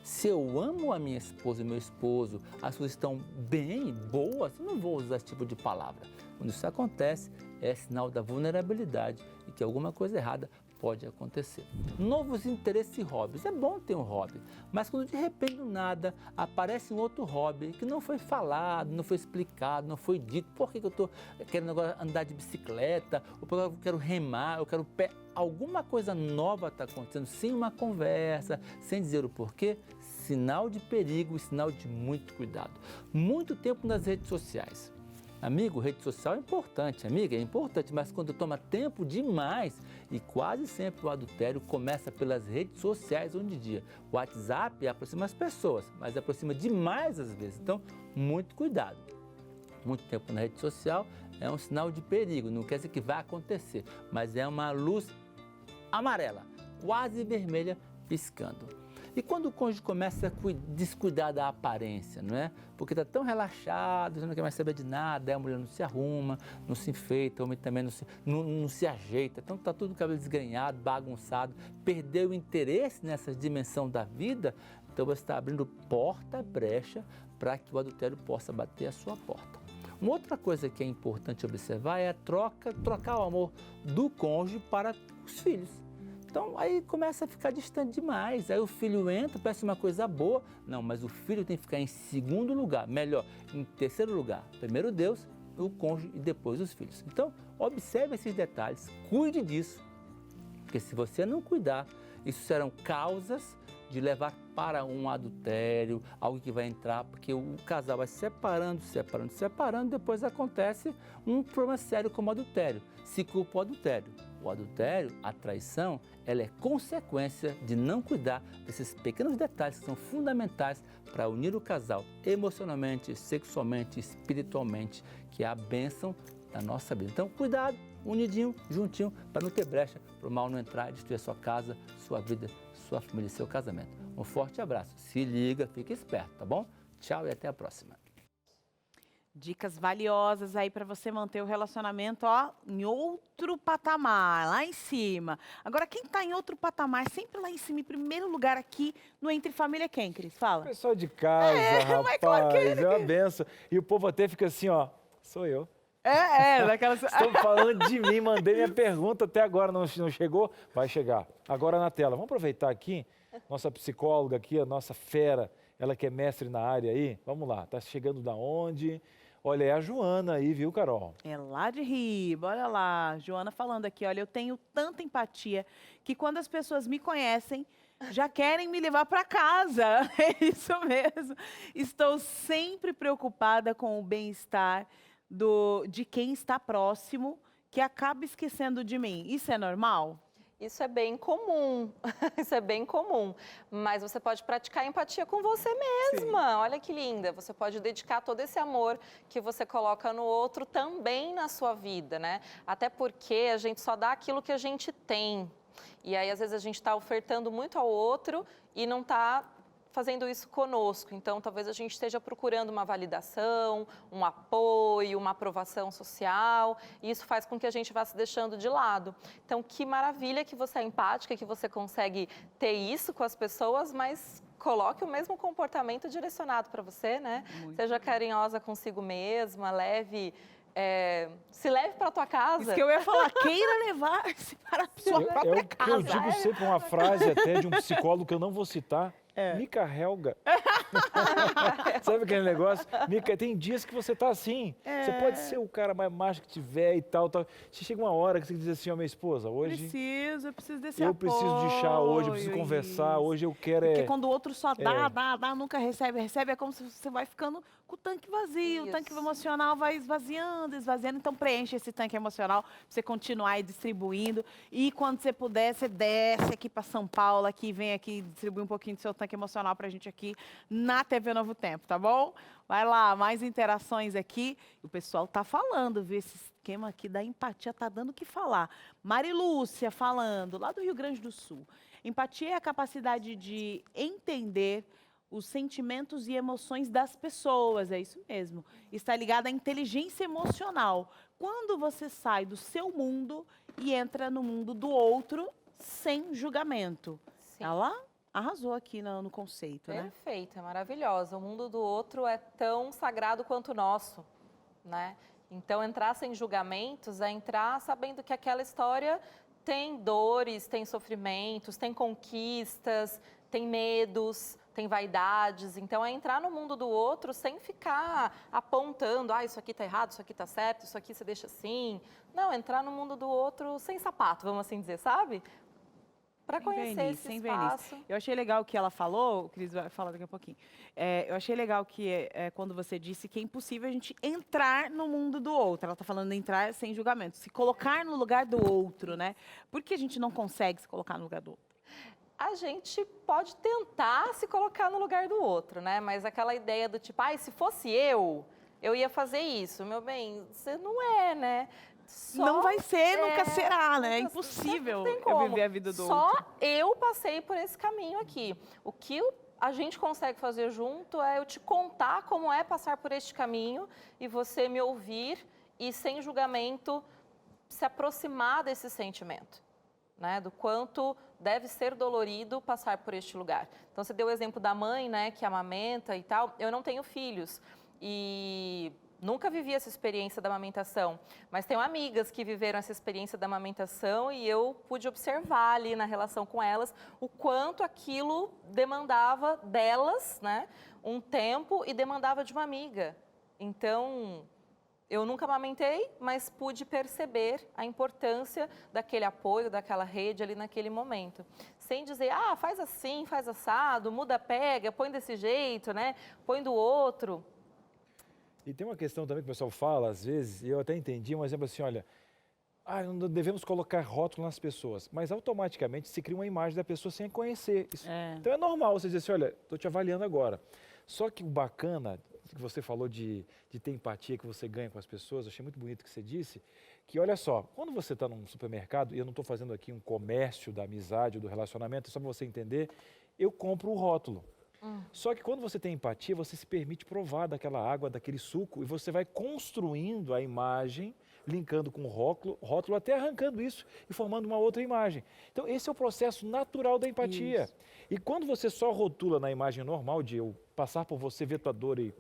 Se eu amo a minha esposa e meu esposo, as coisas estão bem, boas, eu não vou usar esse tipo de palavra. Quando isso acontece, é sinal da vulnerabilidade e que alguma coisa errada pode acontecer. Novos interesses e hobbies. É bom ter um hobby, mas quando de repente do nada aparece um outro hobby que não foi falado, não foi explicado, não foi dito, por que eu estou querendo agora andar de bicicleta, ou porque eu quero remar, eu quero alguma coisa nova está acontecendo sem uma conversa, sem dizer o porquê, sinal de perigo e sinal de muito cuidado. Muito tempo nas redes sociais. Amigo, rede social é importante, amiga, é importante, mas quando toma tempo demais, e quase sempre o adultério começa pelas redes sociais hoje em dia. O WhatsApp aproxima as pessoas, mas aproxima demais às vezes, então muito cuidado. Muito tempo na rede social é um sinal de perigo, não quer dizer que vai acontecer, mas é uma luz amarela, quase vermelha, piscando. E quando o cônjuge começa a descuidar da aparência, não é? Porque está tão relaxado, você não quer mais saber de nada, aí a mulher não se arruma, não se enfeita, o homem também não se ajeita, então está tudo com o cabelo desgrenhado, bagunçado, perdeu o interesse nessa dimensão da vida, então você está abrindo brecha para que o adultério possa bater a sua porta. Uma outra coisa que é importante observar é a trocar o amor do cônjuge para os filhos. Então, aí começa a ficar distante demais. Aí o filho entra, parece uma coisa boa. Não, mas o filho tem que ficar em segundo lugar. Melhor, em terceiro lugar. Primeiro Deus, o cônjuge e depois os filhos. Então, observe esses detalhes, cuide disso. Porque se você não cuidar, isso serão causas de levar para um adultério, algo que vai entrar, porque o casal vai separando, depois acontece um problema sério como o adultério. Se culpa o adultério. O adultério, a traição, ela é consequência de não cuidar desses pequenos detalhes que são fundamentais para unir o casal emocionalmente, sexualmente, espiritualmente, que é a bênção da nossa vida. Então, cuidado, unidinho, juntinho, para não ter brecha, para o mal não entrar e destruir a sua casa, sua vida, sua família e seu casamento. Um forte abraço. Se liga, fica esperto, tá bom? Tchau e até a próxima. Dicas valiosas aí para você manter o relacionamento, ó, em outro patamar, lá em cima. Agora, quem está em outro patamar, sempre lá em cima, em primeiro lugar aqui no Entre Família, quem, Cris? Fala. Pessoal de casa, rapaz, mas claro que ele- é uma benção. E o povo até fica assim, ó, sou eu. Daquelas... Estão falando de mim, mandei minha pergunta até agora, não chegou? Vai chegar. Agora na tela. Vamos aproveitar aqui, nossa psicóloga aqui, a nossa fera, ela que é mestre na área aí. Vamos lá, tá chegando da onde? Olha, é a Joana aí, viu, Carol? É lá de Riba, olha lá, Joana falando aqui, olha, eu tenho tanta empatia que quando as pessoas me conhecem, já querem me levar para casa. É isso mesmo. Estou sempre preocupada com o bem-estar de quem está próximo, que acaba esquecendo de mim. Isso é normal? Isso é bem comum, isso é bem comum, mas você pode praticar empatia com você mesma, Sim. Olha que linda, você pode dedicar todo esse amor que você coloca no outro também na sua vida, né? Até porque a gente só dá aquilo que a gente tem, e aí às vezes a gente está ofertando muito ao outro e não está fazendo isso conosco, então talvez a gente esteja procurando uma validação, um apoio, uma aprovação social, e isso faz com que a gente vá se deixando de lado. Então, que maravilha que você é empática, que você consegue ter isso com as pessoas, mas coloque o mesmo comportamento direcionado para você, né? Muito Seja bem. carinhosa consigo mesma, se leve para tua casa. Isso que eu ia falar, queira levar-se para a sua própria o que casa. eu digo sempre, uma frase até de um psicólogo que eu não vou citar, Mica Helga. Sabe aquele negócio? Mica, tem dias que você tá assim. Você pode ser o cara mais macho que tiver e tal, tal. Você chega uma hora que você diz assim, ó, minha esposa, hoje... Eu preciso desse eu apoio. preciso de chá hoje, eu preciso conversar, hoje eu quero Porque quando o outro só dá, É. dá, nunca recebe, é como se você vai ficando com o tanque vazio, o tanque Isso. emocional vai esvaziando, então preenche esse tanque emocional pra você continuar aí distribuindo. E quando você puder, você desce aqui para São Paulo, aqui, vem aqui distribuir um pouquinho do seu tanque emocional pra gente aqui na TV Novo Tempo, tá bom? Vai lá, mais interações aqui. O pessoal tá falando, viu? Esse esquema aqui da empatia tá dando o que falar. Marilúcia falando, lá do Rio Grande do Sul. Empatia é a capacidade de entender os sentimentos e emoções das pessoas, é isso mesmo. Está ligada à inteligência emocional. Quando você sai do seu mundo e entra no mundo do outro sem julgamento. Sim. Ela arrasou aqui no conceito, né? Perfeito, é maravilhosa. O mundo do outro é tão sagrado quanto o nosso, né? Então, entrar sem julgamentos é entrar sabendo que aquela história tem dores, tem sofrimentos, tem conquistas, tem medos, tem vaidades. Então, é entrar no mundo do outro sem ficar apontando, isso aqui tá errado, isso aqui tá certo, isso aqui você deixa assim. Não, entrar no mundo do outro sem sapato, vamos assim dizer, sabe? para Sem conhecer verniz, esse sem verniz. espaço. Eu achei legal o que ela falou, o Cris vai falar daqui a pouquinho. Eu achei legal que quando você disse que é impossível a gente entrar no mundo do outro. Ela está falando de entrar sem julgamento, se colocar no lugar do outro, né? Por que a gente não consegue se colocar no lugar do outro? A gente pode tentar se colocar no lugar do outro, né? Mas aquela ideia do tipo, ai, se fosse eu ia fazer isso. Meu bem, você não é, né? Não vai ser, nunca será, né? É nunca- impossível não tem eu como. viver a vida do Só outro. eu passei por esse caminho aqui. O que a gente consegue fazer junto é eu te contar como é passar por este caminho e você me ouvir e, sem julgamento, se aproximar desse sentimento, né? Do quanto deve ser dolorido passar por este lugar. Então, você deu o exemplo da mãe, né, que amamenta e tal. Eu não tenho filhos e nunca vivi essa experiência da amamentação, mas tenho amigas que viveram essa experiência da amamentação e eu pude observar ali na relação com elas o quanto aquilo demandava delas, né, um tempo e demandava de uma amiga. Então, eu nunca amamentei, mas pude perceber a importância daquele apoio, daquela rede ali naquele momento. Sem dizer, faz assim, faz assado, muda, pega, põe desse jeito, né, põe do outro. E tem uma questão também que o pessoal fala, às vezes, e eu até entendi, um exemplo assim, olha, não devemos colocar rótulo nas pessoas, mas automaticamente se cria uma imagem da pessoa sem conhecer. Então é normal você dizer assim, olha, estou te avaliando agora. Só que o bacana, que você falou de ter empatia que você ganha com as pessoas, eu achei muito bonito o que você disse, que olha só, quando você está num supermercado, e eu não estou fazendo aqui um comércio da amizade ou do relacionamento, só para você entender, eu compro o rótulo. Só que quando você tem empatia, você se permite provar daquela água, daquele suco, e você vai construindo a imagem, linkando com o rótulo, até arrancando isso e formando uma outra imagem. Então, esse é o processo natural da empatia. Isso. E quando você só rotula na imagem normal de eu passar por você, ver tua dor e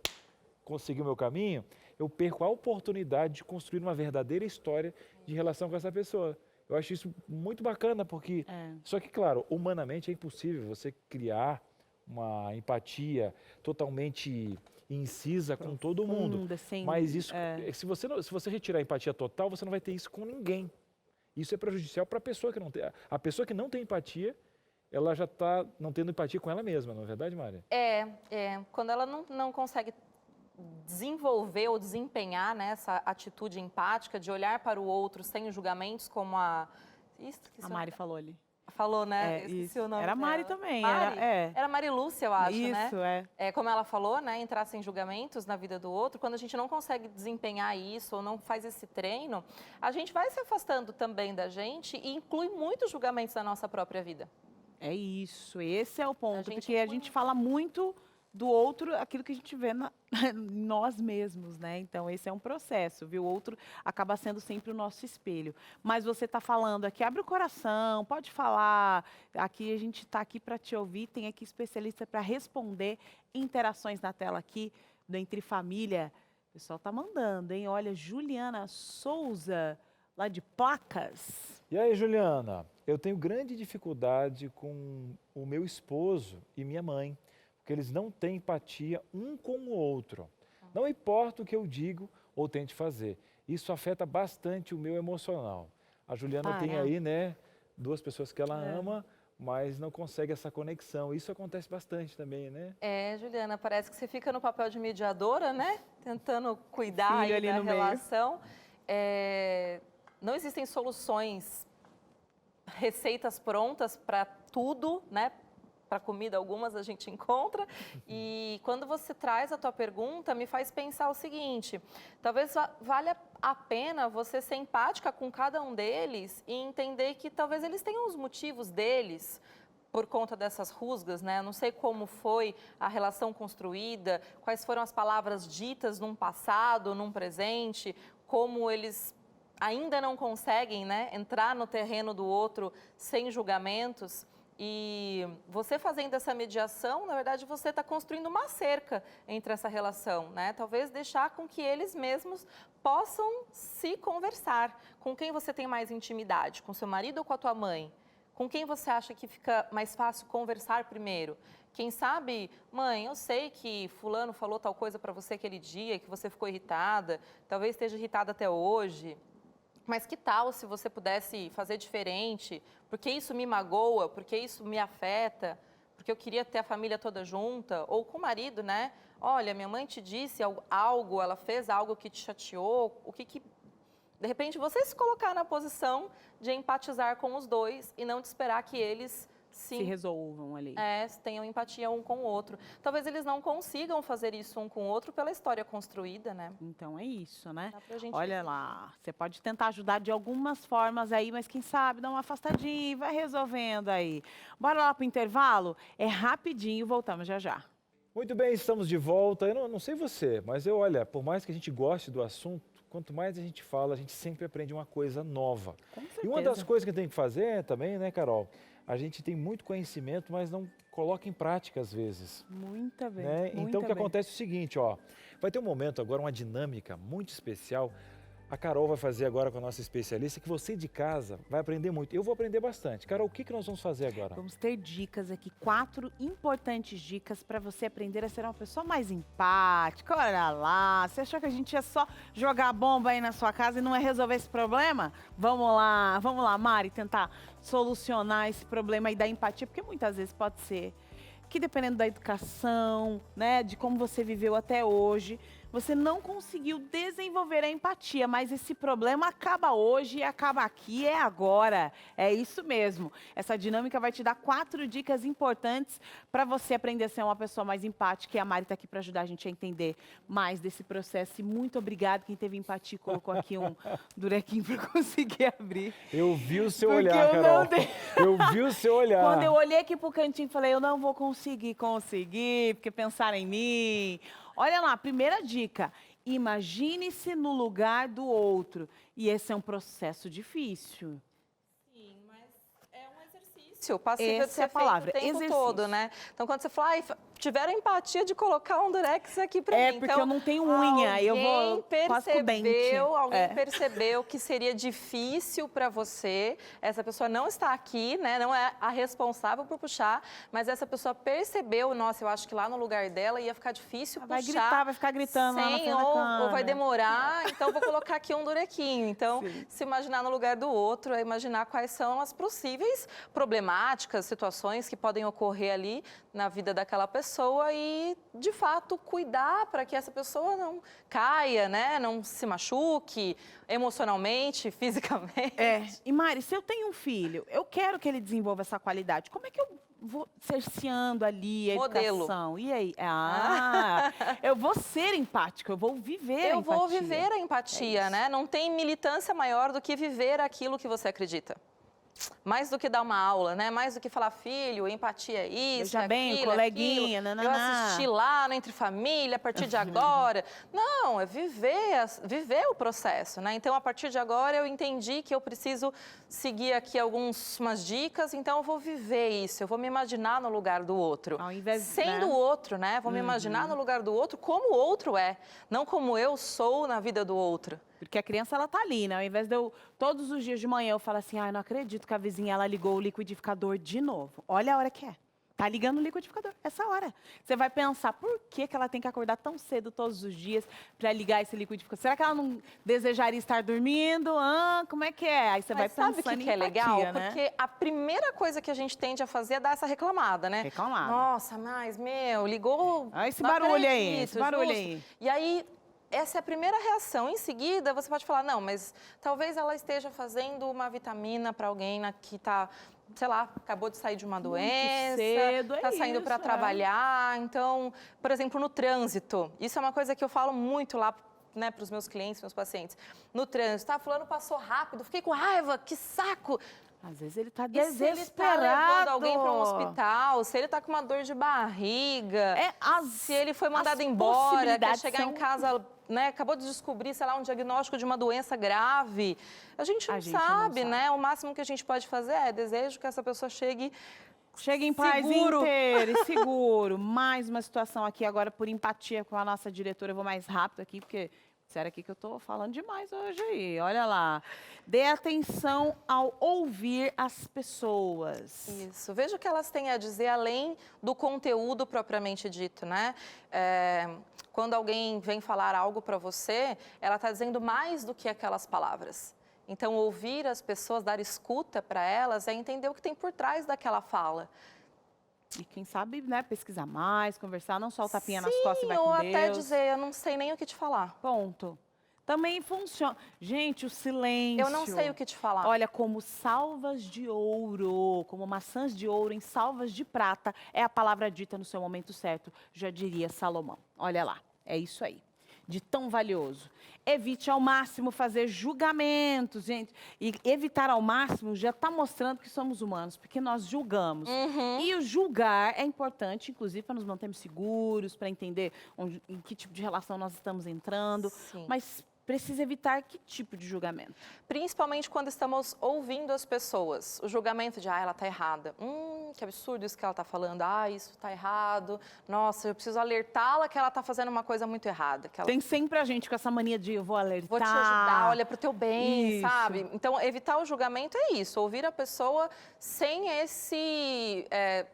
conseguir o meu caminho, eu perco a oportunidade de construir uma verdadeira história de relação com essa pessoa. Eu acho isso muito bacana, porque... Só que, claro, humanamente é impossível você criar uma empatia totalmente incisa com todo mundo. Mas isso, se você retirar a empatia total, você não vai ter isso com ninguém. Isso é prejudicial para a pessoa que não tem. A pessoa que não tem empatia, ela já está não tendo empatia com ela mesma, não é verdade, Mária? Quando ela não consegue desenvolver ou desempenhar, né, essa atitude empática de olhar para o outro sem julgamentos, como a Mari falou ali. Falou, né? Esqueci o nome era dela. Mari também. Mari? Era Mari Lúcia, eu acho, né? Isso, como ela falou, né? Entrar sem julgamentos na vida do outro. Quando a gente não consegue desempenhar isso ou não faz esse treino, a gente vai se afastando também da gente e inclui muitos julgamentos na nossa própria vida. É isso, esse é o ponto. Porque a gente fala muito do outro, aquilo que a gente vê em nós mesmos, né? Então, esse é um processo, viu? O outro acaba sendo sempre o nosso espelho. Mas você está falando aqui, abre o coração, pode falar. Aqui a gente está aqui para te ouvir, tem aqui especialista para responder interações na tela aqui do Entre Família. O pessoal está mandando, hein? Olha, Juliana Souza, lá de Placas. E aí, Juliana? Eu tenho grande dificuldade com o meu esposo e minha mãe, porque eles não têm empatia um com o outro. Não importa o que eu digo ou tente fazer. Isso afeta bastante o meu emocional. A Juliana tem aí, né, duas pessoas que ela ama, mas não consegue essa conexão. Isso acontece bastante também, né? Juliana, parece que você fica no papel de mediadora, né? Tentando cuidar aí da relação. Não existem soluções, receitas prontas para tudo, né? Para comida, algumas a gente encontra. E quando você traz a tua pergunta, me faz pensar o seguinte: talvez valha a pena você ser empática com cada um deles e entender que talvez eles tenham os motivos deles por conta dessas rusgas, né? Eu não sei como foi a relação construída, quais foram as palavras ditas num passado, num presente, como eles ainda não conseguem, né, entrar no terreno do outro sem julgamentos. E você fazendo essa mediação, na verdade, você está construindo uma cerca entre essa relação, né? Talvez deixar com que eles mesmos possam se conversar. Com quem você tem mais intimidade? Com seu marido ou com a tua mãe? Com quem você acha que fica mais fácil conversar primeiro? Quem sabe, mãe, eu sei que fulano falou tal coisa para você aquele dia, que você ficou irritada, talvez esteja irritada até hoje. mas que tal se você pudesse fazer diferente? Porque isso me magoa, porque isso me afeta, porque eu queria ter a família toda junta, ou com o marido, né? Olha, minha mãe te disse algo, ela fez algo que te chateou, de repente, você se colocar na posição de empatizar com os dois e não de esperar que eles Se resolvam ali. tenham empatia um com o outro. Talvez eles não consigam fazer isso um com o outro pela história construída, né? Então é isso, né? Dá pra gente Olha ver. lá, você pode tentar ajudar de algumas formas aí, mas quem sabe dá uma afastadinha e vai resolvendo aí. Bora lá pro intervalo? É rapidinho, voltamos já já. Muito bem, estamos de volta. Eu não sei você, mas olha, por mais que a gente goste do assunto, quanto mais a gente fala, a gente sempre aprende uma coisa nova. Com E uma das certeza. coisas que tem que fazer também, né, Carol? A gente tem muito conhecimento, mas não coloca em prática às vezes. Muito bem. Né? muito Então o que bem. acontece é o seguinte, ó, vai ter um momento agora, uma dinâmica muito especial. A Carol vai fazer agora com a nossa especialista, que você de casa vai aprender muito. Eu vou aprender bastante. Carol, o que nós vamos fazer agora? Vamos ter dicas aqui, 4 importantes dicas para você aprender a ser uma pessoa mais empática. Olha lá, você achou que a gente ia só jogar bomba aí na sua casa e não ia resolver esse problema? Vamos lá, Mari, tentar solucionar esse problema aí da empatia, porque muitas vezes pode ser que dependendo da educação, né, de como você viveu até hoje, você não conseguiu desenvolver a empatia, mas esse problema acaba hoje, acaba aqui, é agora. É isso mesmo. Essa dinâmica vai te dar 4 dicas importantes para você aprender a ser uma pessoa mais empática. E a Mari está aqui para ajudar a gente a entender mais desse processo. E muito obrigada quem teve empatia e colocou aqui um durequinho para conseguir abrir. Eu vi o seu Porque olhar, eu Carol. não dei- Eu vi o seu olhar. Quando eu olhei aqui pro cantinho, falei, eu não vou conseguir, porque pensaram em mim. Olha lá, primeira dica, imagine-se no lugar do outro. E esse é um processo difícil. Sim, mas é um exercício passível de Essa ser é a palavra, feito o tempo exercício. todo, né? Então, quando você fala, ai, tiveram empatia de colocar um durex aqui pra mim. Porque Então, eu não tenho unha, eu vou quase com o dente. Alguém percebeu que seria difícil para você. Essa pessoa não está aqui, né? Não é a responsável por puxar, mas essa pessoa percebeu, nossa, eu acho que lá no lugar dela ia ficar difícil Vai puxar. gritar, vai ficar gritando lá na frente da ou câmera. vai demorar, então vou colocar aqui um durequinho. Então, Sim. se imaginar no lugar do outro, é imaginar quais são as possíveis problemáticas, situações que podem ocorrer ali na vida daquela pessoa e, de fato, cuidar para que essa pessoa não caia, né? Não se machuque emocionalmente, fisicamente. E Mari, se eu tenho um filho, eu quero que ele desenvolva essa qualidade. Como é que eu vou cerceando ali a Modelo. educação? E aí? Eu vou ser empática, eu vou viver a Eu empatia. vou viver a empatia, isso. né? Não tem militância maior do que viver aquilo que você acredita. Mais do que dar uma aula, né? Mais do que falar, filho, empatia é isso, Veja bem, aquilo, coleguinha, aquilo. nananá. Eu assisti lá no Entre Família, a partir de agora. Não, é viver o processo, né? Então, a partir de agora, eu entendi que eu preciso seguir aqui umas dicas, então eu vou viver isso, eu vou me imaginar no lugar do outro. Ao invés, Sendo né? o outro, né? Vou me imaginar no lugar do outro como o outro é, não como eu sou na vida do outro. Porque a criança, ela tá ali, né? Ao invés de eu, todos os dias de manhã, eu falo assim, ai, não acredito que a vizinha, ela ligou o liquidificador de novo. Olha a hora que é. Tá ligando o liquidificador, essa hora. Você vai pensar, por que ela tem que acordar tão cedo todos os dias para ligar esse liquidificador? Será que ela não desejaria estar dormindo? Como é que é? Aí você vai Mas sabe pensando o em que é legal? empatia, né? Porque a primeira coisa que a gente tende a fazer é dar essa reclamada, né? Reclamada. Nossa, mas, ligou... Olha esse não barulho aí, acredito, esse barulho justo. aí. E aí, essa é a primeira reação. Em seguida, você pode falar, não, mas talvez ela esteja fazendo uma vitamina para alguém que está, sei lá, acabou de sair de uma doença, cedo, está saindo para trabalhar. Então, por exemplo, no trânsito, isso é uma coisa que eu falo muito lá, né, para os meus clientes, meus pacientes. No trânsito, fulano passou rápido, fiquei com raiva, que saco. Às vezes ele tá E se ele desesperado. está levando alguém para um hospital, se ele está com uma dor de barriga, se ele foi mandado as embora, quer possibilidades chegar são- em casa, né, acabou de descobrir, sei lá, um diagnóstico de uma doença grave. A gente não sabe, né? O máximo que a gente pode fazer é desejo que essa pessoa chegue Chega em paz seguro. inteiro e seguro. Mais uma situação aqui agora por empatia com a nossa diretora. Eu vou mais rápido aqui, porque sério aqui que eu tô falando demais hoje aí. Olha lá. Dê atenção ao ouvir as pessoas. Isso. Veja o que elas têm a dizer além do conteúdo propriamente dito, né? Quando alguém vem falar algo para você, ela está dizendo mais do que aquelas palavras. Então, ouvir as pessoas, dar escuta para elas, é entender o que tem por trás daquela fala. E quem sabe, né, pesquisar mais, conversar, não só o tapinha nas costas e vai ou com até Deus. dizer, eu não sei nem o que te falar. Ponto. Também funciona. Gente, o silêncio. Eu não sei o que te falar. Olha, como salvas de ouro, como maçãs de ouro em salvas de prata, é a palavra dita no seu momento certo, já diria Salomão. Olha lá, é isso aí. De tão valioso. Evite ao máximo fazer julgamentos, gente. E evitar ao máximo já está mostrando que somos humanos, porque nós julgamos. E o julgar é importante, inclusive, para nos mantermos seguros, para entender em que tipo de relação nós estamos entrando. Sim. Mas precisa evitar que tipo de julgamento? Principalmente quando estamos ouvindo as pessoas. O julgamento de, ela está errada. Que absurdo isso que ela está falando. Isso está errado. Nossa, eu preciso alertá-la que ela está fazendo uma coisa muito errada. Que ela... Tem sempre a gente com essa mania de eu vou alertar. Vou te ajudar, olha para o teu bem, Isso. sabe? Então, evitar o julgamento é isso. Ouvir a pessoa sem esse...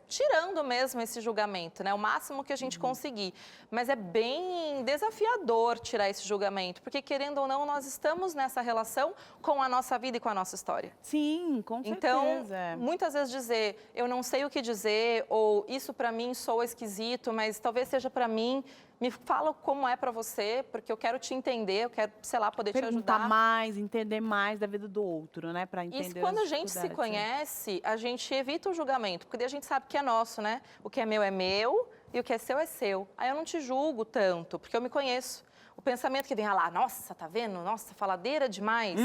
tirando mesmo esse julgamento, né? O máximo que a gente conseguir. Mas é bem desafiador tirar esse julgamento. Porque, querendo ou não, nós estamos nessa relação com a nossa vida e com a nossa história. Sim, com Então, certeza. muitas vezes dizer, eu não sei o que dizer, ou isso para mim soa esquisito, mas talvez seja para mim, me fala como é para você, porque eu quero te entender, eu quero, sei lá, poder te Perguntar ajudar. mais, entender mais da vida do outro, né? Para entender E quando as a gente se dificuldades, né? conhece, a gente evita o julgamento, porque daí a gente sabe que é nosso, né? O que é meu e o que é seu é seu. Aí eu não te julgo tanto, porque eu me conheço. O pensamento que vem lá, nossa, tá vendo? Nossa, faladeira demais.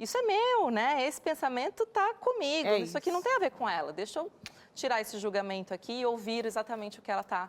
Isso é meu, né? Esse pensamento tá comigo. É isso aqui não tem a ver com ela. Deixa eu tirar esse julgamento aqui e ouvir exatamente o que ela tá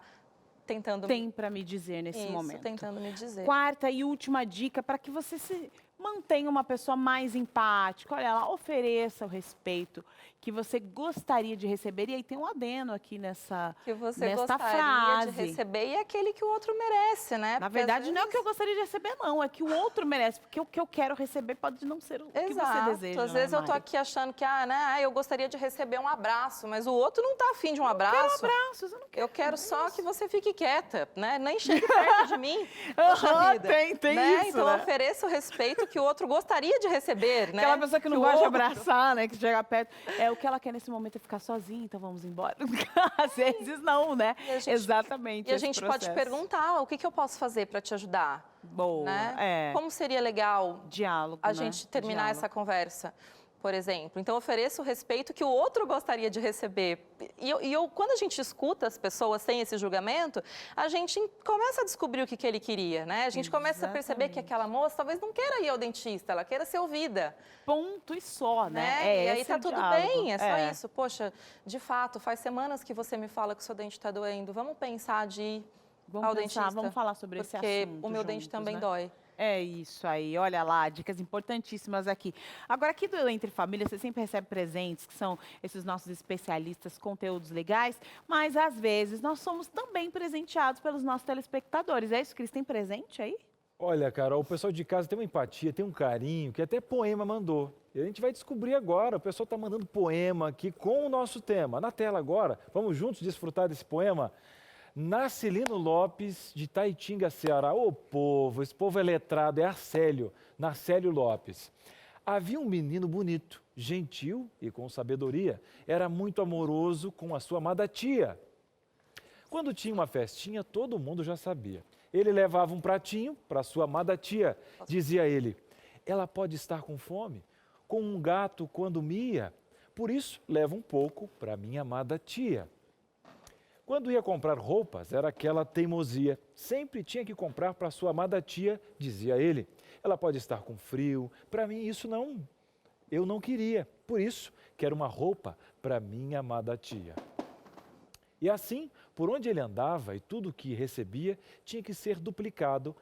tentando Tem para me dizer nesse isso, momento. tentando me dizer. Quarta e última dica para que você se mantenha uma pessoa mais empática. Olha lá, ofereça o respeito que você gostaria de receber. E aí tem um adeno aqui nesta Que você frase. gostaria de receber e é aquele que o outro merece, né? Na Porque, verdade, às não é o que eu vezes- gostaria de receber, não. É que o outro merece. Porque o que eu quero receber pode não ser o que você Exato. deseja. Às vezes né, eu tô Mari? aqui achando que, eu gostaria de receber um abraço, mas o outro não tá afim de um abraço. Abraços, eu não quero. Eu quero só que você fique quieta, né? Nem chegue perto de mim. Poxa Aham, vida. tem né? isso, Então né? ofereça o respeito que o outro gostaria de receber, né? Aquela pessoa que não o gosta de outro- abraçar, né? Que chega perto. O que ela quer nesse momento é ficar sozinha, então vamos embora. Às vezes não, né? E a gente- Exatamente. E a esse gente pode processo. perguntar, o que eu posso fazer para te ajudar? Boa. Né? Como seria legal Diálogo. a né? gente terminar Diálogo. essa conversa, por exemplo? Então, ofereça o respeito que o outro gostaria de receber. Quando a gente escuta as pessoas sem esse julgamento, a gente começa a descobrir o que ele queria, né? A gente começa a perceber que Exatamente. aquela moça talvez não queira ir ao dentista, ela queira ser ouvida. Ponto e só, né? Né? E aí esse tá é o tudo diálogo. bem, é só isso. Poxa, de fato, faz semanas que você me fala que o seu dente está doendo. Vamos pensar de ir Vamos ao pensar, dentista. vamos falar sobre esse Porque assunto o meu dente juntos, também né? dói. É isso aí, olha lá, dicas importantíssimas aqui. Agora, aqui do Entre Família, você sempre recebe presentes, que são esses nossos especialistas, conteúdos legais, mas às vezes nós somos também presenteados pelos nossos telespectadores. É isso, Cris? Tem presente aí? Olha, Carol, o pessoal de casa tem uma empatia, tem um carinho, que até poema mandou. E a gente vai descobrir agora, o pessoal está mandando poema aqui com o nosso tema. Na tela agora, vamos juntos desfrutar desse poema? Narcelino Lopes, de Taitinga, Ceará. Ô povo, esse povo é letrado, é Arcélio, Narcélio Lopes. Havia um menino bonito, gentil e com sabedoria. Era muito amoroso com a sua amada tia. Quando tinha uma festinha, todo mundo já sabia. Ele levava um pratinho para sua amada tia. Dizia ele, ela pode estar com fome, como um gato quando mia. Por isso, leva um pouco para minha amada tia. Quando ia comprar roupas, era aquela teimosia. Sempre tinha que comprar para sua amada tia, dizia ele. Ela pode estar com frio, para mim isso não, eu não queria. Por isso, quero uma roupa para minha amada tia. E assim, por onde ele andava e tudo o que recebia, tinha que ser duplicado,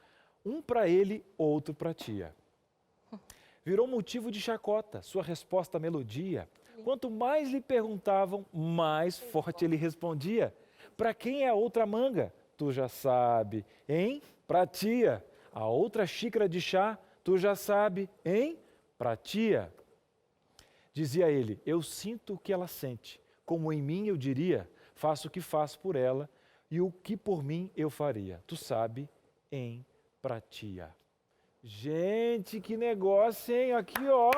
um para ele, outro para a tia. Virou motivo de chacota, sua resposta melodia. Quanto mais lhe perguntavam, mais forte ele respondia. Para quem é a outra manga? Tu já sabe, hein? Pra tia. A outra xícara de chá? Tu já sabe, hein? Pra tia. Dizia ele, eu sinto o que ela sente. Como em mim eu diria, faço o que faço por ela e o que por mim eu faria. Tu sabe, em pra tia. Gente, que negócio, hein? Aqui, ó.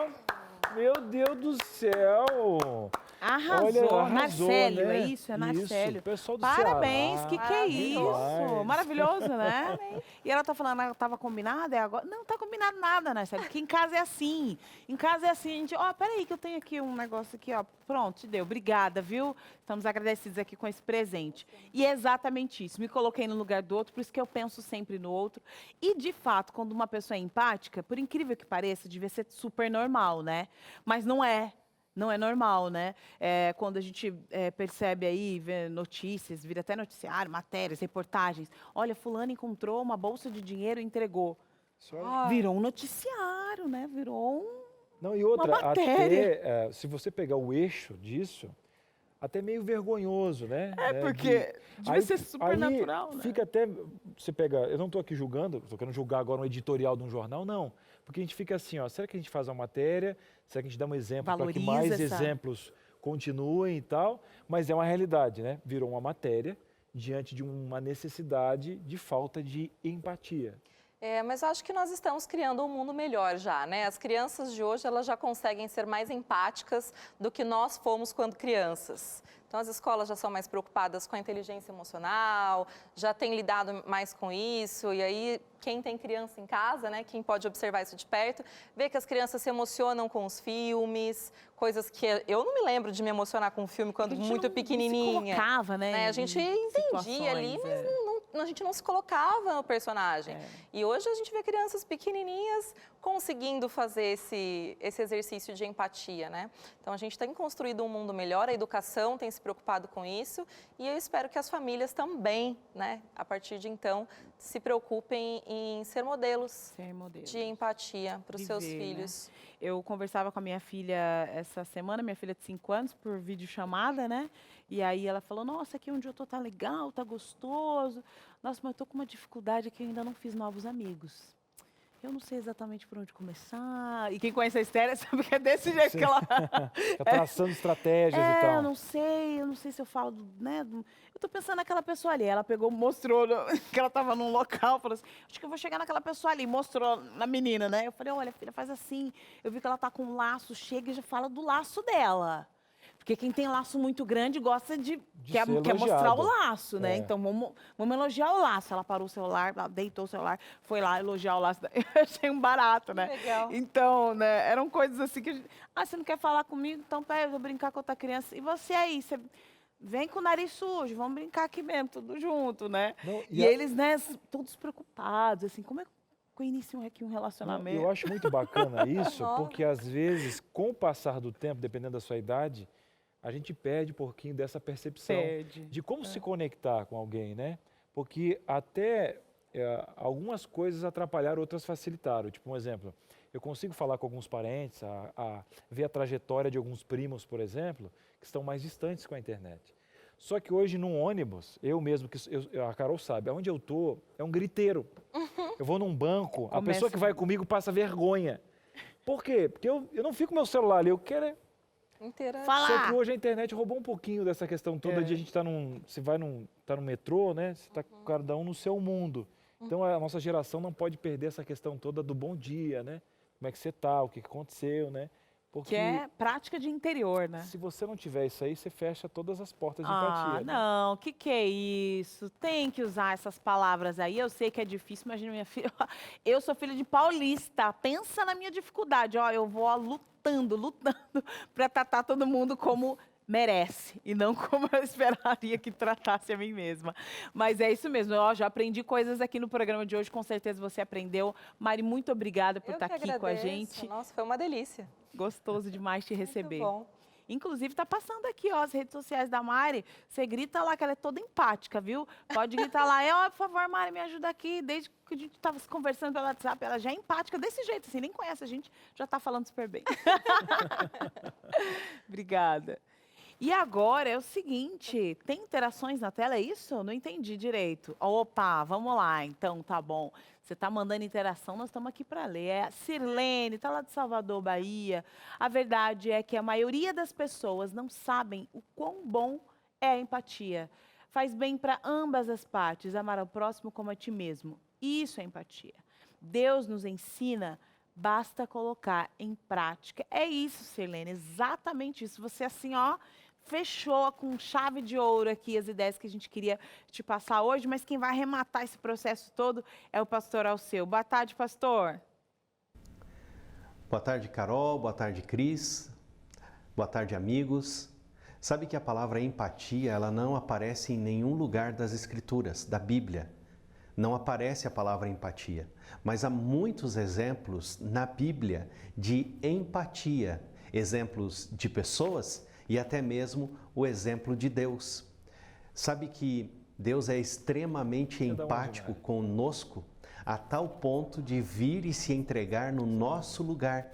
Meu Deus do céu. Arrasou, Olha, arrasou, Narcélio, né? é isso? É Narcélio. Isso, pessoal do Parabéns, Ceará. que é isso? Demais. Maravilhoso, né? E ela tá falando, ah, tava combinado, é agora? Não, tá combinado nada, Narcélio, porque em casa é assim. Em casa é assim, a gente, ó, peraí que eu tenho aqui um negócio aqui, ó. Pronto, te deu. Obrigada, viu? Estamos agradecidos aqui com esse presente. E é exatamente isso. Me coloquei no lugar do outro, por isso que eu penso sempre no outro. E, de fato, quando uma pessoa é empática, por incrível que pareça, devia ser super normal, né? Mas não é. Não é normal, né? Quando a gente percebe aí, vê notícias, vira até noticiário, matérias, reportagens. Olha, fulano encontrou uma bolsa de dinheiro e entregou. Virou um noticiário, né? Virou um... Não, e outra, uma matéria. até se você pegar o eixo disso, até meio vergonhoso, né? Porque devia ser super natural, né? Fica até, você pega, eu não estou aqui julgando, estou querendo julgar agora um editorial de um jornal, não. Porque a gente fica assim, ó, será que a gente faz uma matéria, será que a gente dá um exemplo para que mais exemplos continuem e tal? Mas é uma realidade, né? Virou uma matéria diante de uma necessidade de falta de empatia. Mas acho que nós estamos criando um mundo melhor já, né? As crianças de hoje, elas já conseguem ser mais empáticas do que nós fomos quando crianças. Então, as escolas já são mais preocupadas com a inteligência emocional, já têm lidado mais com isso, e aí quem tem criança em casa, né, quem pode observar isso de perto, vê que as crianças se emocionam com os filmes, coisas que eu não me lembro de me emocionar com um filme quando muito pequenininha. Se colocava, né? A gente entendia ali, mas a gente não se colocava no personagem. E hoje a gente vê crianças pequenininhas conseguindo fazer esse exercício de empatia, né? Então, a gente tem construído um mundo melhor, a educação tem se preocupado com isso, e eu espero que as famílias também, né, a partir de então, se preocupem em ser modelos de empatia para os seus filhos. Né? Eu conversava com a minha filha essa semana, minha filha de 5 anos, por videochamada, né? E aí ela falou, nossa, aqui onde eu tô tá legal, tá gostoso. Nossa, mas eu tô com uma dificuldade aqui, eu ainda não fiz novos amigos. Eu não sei exatamente por onde começar. E quem conhece a Esther sabe que é desse jeito que ela... Tá traçando estratégias e tal. Eu não sei se eu falo, né? Eu tô pensando naquela pessoa ali. Ela pegou, mostrou que ela tava num local, falou assim, acho que eu vou chegar naquela pessoa ali. Mostrou na menina, né? Eu falei, olha, filha, faz assim. Eu vi que ela tá com um laço, chega e já fala do laço dela. Porque quem tem laço muito grande gosta quer mostrar o laço, né? Então, vamos elogiar o laço. Ela parou o celular, ela deitou o celular, foi lá elogiar o laço. Eu achei um barato, né? Legal. Então, né, eram coisas assim que... você não quer falar comigo? Então, peraí, eu vou brincar com outra criança. E você aí? Você vem com o nariz sujo, vamos brincar aqui mesmo, tudo junto, né? Não, e eles, né, todos preocupados, assim, como é que eu inicio aqui um relacionamento? Não, eu acho muito bacana isso, porque às vezes, com o passar do tempo, dependendo da sua idade, a gente perde um pouquinho dessa percepção de como se conectar com alguém, né? Porque até algumas coisas atrapalharam, outras facilitaram. Tipo, um exemplo, eu consigo falar com alguns parentes, ver a trajetória de alguns primos, por exemplo, que estão mais distantes com a internet. Só que hoje, num ônibus, eu mesmo, a Carol sabe, onde eu tô é um griteiro. Eu vou num banco, a pessoa que vai comigo passa vergonha. Por quê? Porque eu não fico com meu celular ali, eu quero... Só que hoje a internet roubou um pouquinho dessa questão toda de a gente estar tá no metrô, né? Você está cada um no seu mundo. Então a nossa geração não pode perder essa questão toda do bom dia, né? Como é que você tá, o que aconteceu, né? Porque que é prática de interior, né? Se você não tiver isso aí, você fecha todas as portas de empatia. Não, que é isso? Tem que usar essas palavras aí. Eu sei que é difícil, imagina minha filha. Eu sou filha de paulista. Pensa na minha dificuldade. Ó, eu vou lutando para tratar todo mundo como merece e não como eu esperaria que tratasse a mim mesma. Mas é isso mesmo, eu já aprendi coisas aqui no programa de hoje, com certeza você aprendeu. Mari, muito obrigada por estar aqui com a gente. Nossa, foi uma delícia. Gostoso demais te receber. Muito bom. Inclusive, tá passando aqui, ó, as redes sociais da Mari. Você grita lá que ela é toda empática, viu? Pode gritar lá, por favor, Mari, me ajuda aqui. Desde que a gente estava conversando pelo WhatsApp, ela já é empática desse jeito, assim, nem conhece a gente, já tá falando super bem. Obrigada. E agora é o seguinte, tem interações na tela, é isso? Eu não entendi direito. Opa, vamos lá, então, tá bom. Você está mandando interação, nós estamos aqui para ler. É a Sirlene, está lá de Salvador, Bahia. A verdade é que a maioria das pessoas não sabem o quão bom é a empatia. Faz bem para ambas as partes, amar ao próximo como a ti mesmo. Isso é empatia. Deus nos ensina, basta colocar em prática. É isso, Sirlene, exatamente isso. Você assim, ó, fechou com chave de ouro aqui as ideias que a gente queria te passar hoje, mas quem vai arrematar esse processo todo é o pastor Alceu. Boa tarde, pastor. Boa tarde, Carol. Boa tarde, Cris. Boa tarde, amigos. Sabe que a palavra empatia, ela não aparece em nenhum lugar das Escrituras, da Bíblia. Não aparece a palavra empatia, mas há muitos exemplos na Bíblia de empatia, exemplos de pessoas e até mesmo o exemplo de Deus. Sabe que Deus é extremamente empático conosco a tal ponto de vir e se entregar no nosso lugar,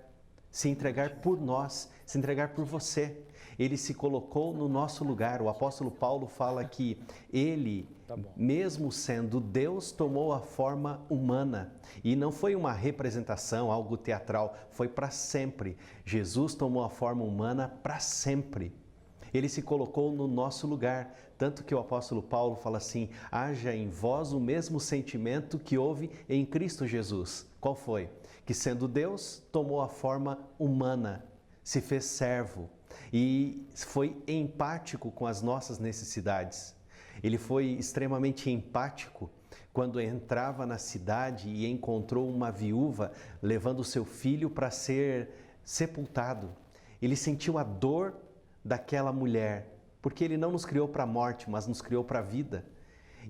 se entregar por nós, se entregar por você. Ele se colocou no nosso lugar. O apóstolo Paulo fala que ele, mesmo sendo Deus, tomou a forma humana. E não foi uma representação, algo teatral, foi para sempre. Jesus tomou a forma humana para sempre. Ele se colocou no nosso lugar, tanto que o apóstolo Paulo fala assim: haja em vós o mesmo sentimento que houve em Cristo Jesus. Qual foi? Que sendo Deus, tomou a forma humana, se fez servo e foi empático com as nossas necessidades. Ele foi extremamente empático quando entrava na cidade e encontrou uma viúva levando seu filho para ser sepultado. Ele sentiu a dor daquela mulher, porque ele não nos criou para a morte, mas nos criou para a vida.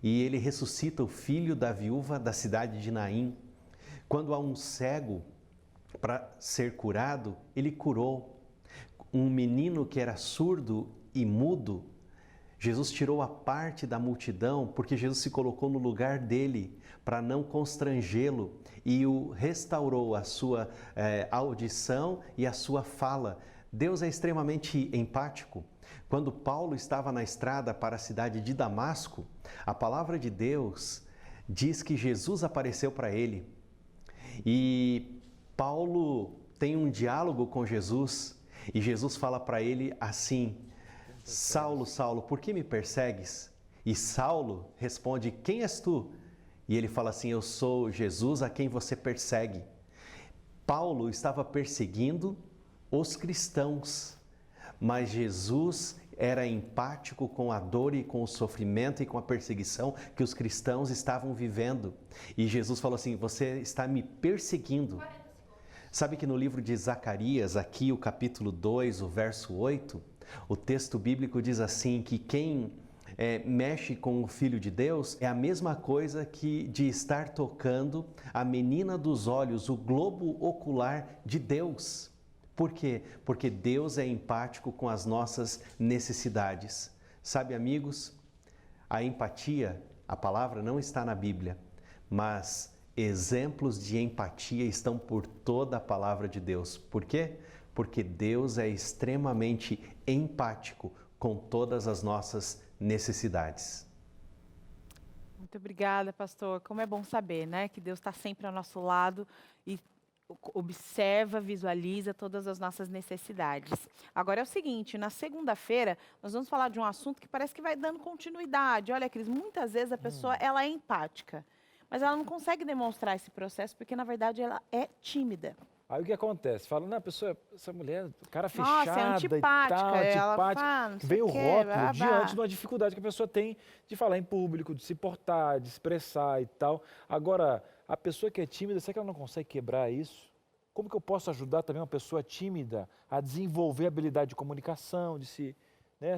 E ele ressuscita o filho da viúva da cidade de Naim. Quando há um cego para ser curado, ele curou. Um menino que era surdo e mudo, Jesus tirou a parte da multidão, porque Jesus se colocou no lugar dele para não constrangê-lo e o restaurou a sua audição e a sua fala. Deus é extremamente empático. Quando Paulo estava na estrada para a cidade de Damasco, a palavra de Deus diz que Jesus apareceu para ele. E Paulo tem um diálogo com Jesus e Jesus fala para ele assim: Saulo, Saulo, por que me persegues? E Saulo responde: quem és tu? E ele fala assim: eu sou Jesus a quem você persegue. Paulo estava perseguindo os cristãos, mas Jesus era empático com a dor e com o sofrimento e com a perseguição que os cristãos estavam vivendo. E Jesus falou assim: você está me perseguindo. Sabe que no livro de Zacarias, aqui o capítulo 2, o verso 8, o texto bíblico diz assim, que quem mexe com o Filho de Deus é a mesma coisa que de estar tocando a menina dos olhos, o globo ocular de Deus. Por quê? Porque Deus é empático com as nossas necessidades. Sabe, amigos, a empatia, a palavra não está na Bíblia, mas exemplos de empatia estão por toda a palavra de Deus. Por quê? Porque Deus é extremamente empático com todas as nossas necessidades. Muito obrigada, pastor. Como é bom saber, né, que Deus está sempre ao nosso lado e observa, visualiza todas as nossas necessidades. Agora é o seguinte, na segunda-feira nós vamos falar de um assunto que parece que vai dando continuidade. Olha, Cris, muitas vezes a pessoa ela é empática, mas ela não consegue demonstrar esse processo porque, na verdade, ela é tímida. Aí o que acontece? Fala, não, a pessoa, essa mulher, cara Nossa, fechada é antipática, e tal, ela antipática. fala, não sei Vem o o quê, rótulo blá, blá. diante de uma dificuldade que a pessoa tem de falar em público, de se portar, de expressar e tal. Agora, a pessoa que é tímida, será que ela não consegue quebrar isso? Como que eu posso ajudar também uma pessoa tímida a desenvolver a habilidade de comunicação, de se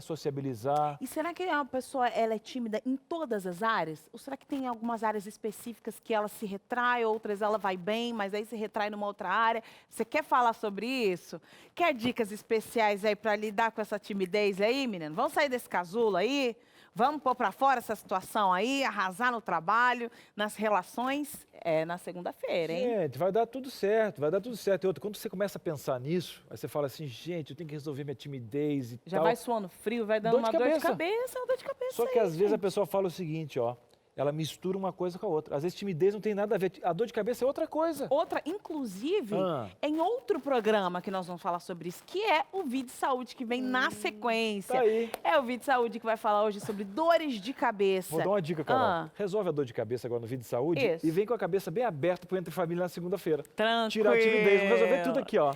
sociabilizar? E será que uma pessoa ela é tímida em todas as áreas? Ou será que tem algumas áreas específicas que ela se retrai, outras ela vai bem, mas aí se retrai numa outra área? Você quer falar sobre isso? Quer dicas especiais aí para lidar com essa timidez aí, menino? Vamos sair desse casulo aí? Vamos pôr para fora essa situação aí, arrasar no trabalho, nas relações? É na segunda-feira, hein? Gente, vai dar tudo certo, vai dar tudo certo. E outra, quando você começa a pensar nisso, aí você fala assim, gente, eu tenho que resolver minha timidez e Já tal. vai suando frio, vai dando uma dor de cabeça, uma dor de cabeça. Só que aí, às vezes a gente. pessoa fala o seguinte, ó, ela mistura uma coisa com a outra. Às vezes timidez não tem nada a ver, a dor de cabeça é outra coisa. Outra, inclusive, em outro programa que nós vamos falar sobre isso, que é o Vide Saúde, que vem na sequência. Tá aí. É o Vide Saúde que vai falar hoje sobre dores de cabeça. Vou dar uma dica, Carol. Resolve a dor de cabeça agora no Vídeo de Saúde e vem com a cabeça bem aberta pro Entre Família na segunda-feira. Tranquilo. Tirar a timidez, vamos resolver tudo aqui, ó.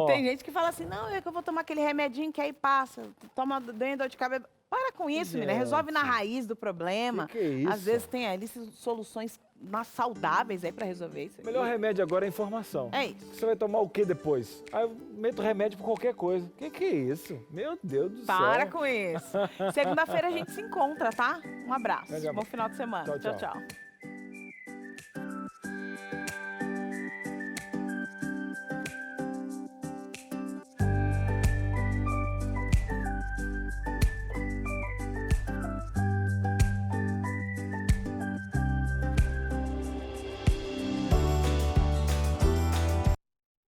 Tem gente que fala assim, não, é que eu vou tomar aquele remedinho que aí passa, toma dor de cabeça. Para com isso, menina, resolve na raiz do problema. Que é isso? Às vezes tem ali soluções saudáveis aí para resolver isso. O melhor remédio agora é a informação. É isso. Você vai tomar o que depois? Aí eu meto remédio por qualquer coisa. Que é isso? Meu Deus do céu. Para com isso. Segunda-feira a gente se encontra, tá? Um abraço. Grande abraço. Bom final de semana. Tchau, tchau. Tchau, tchau.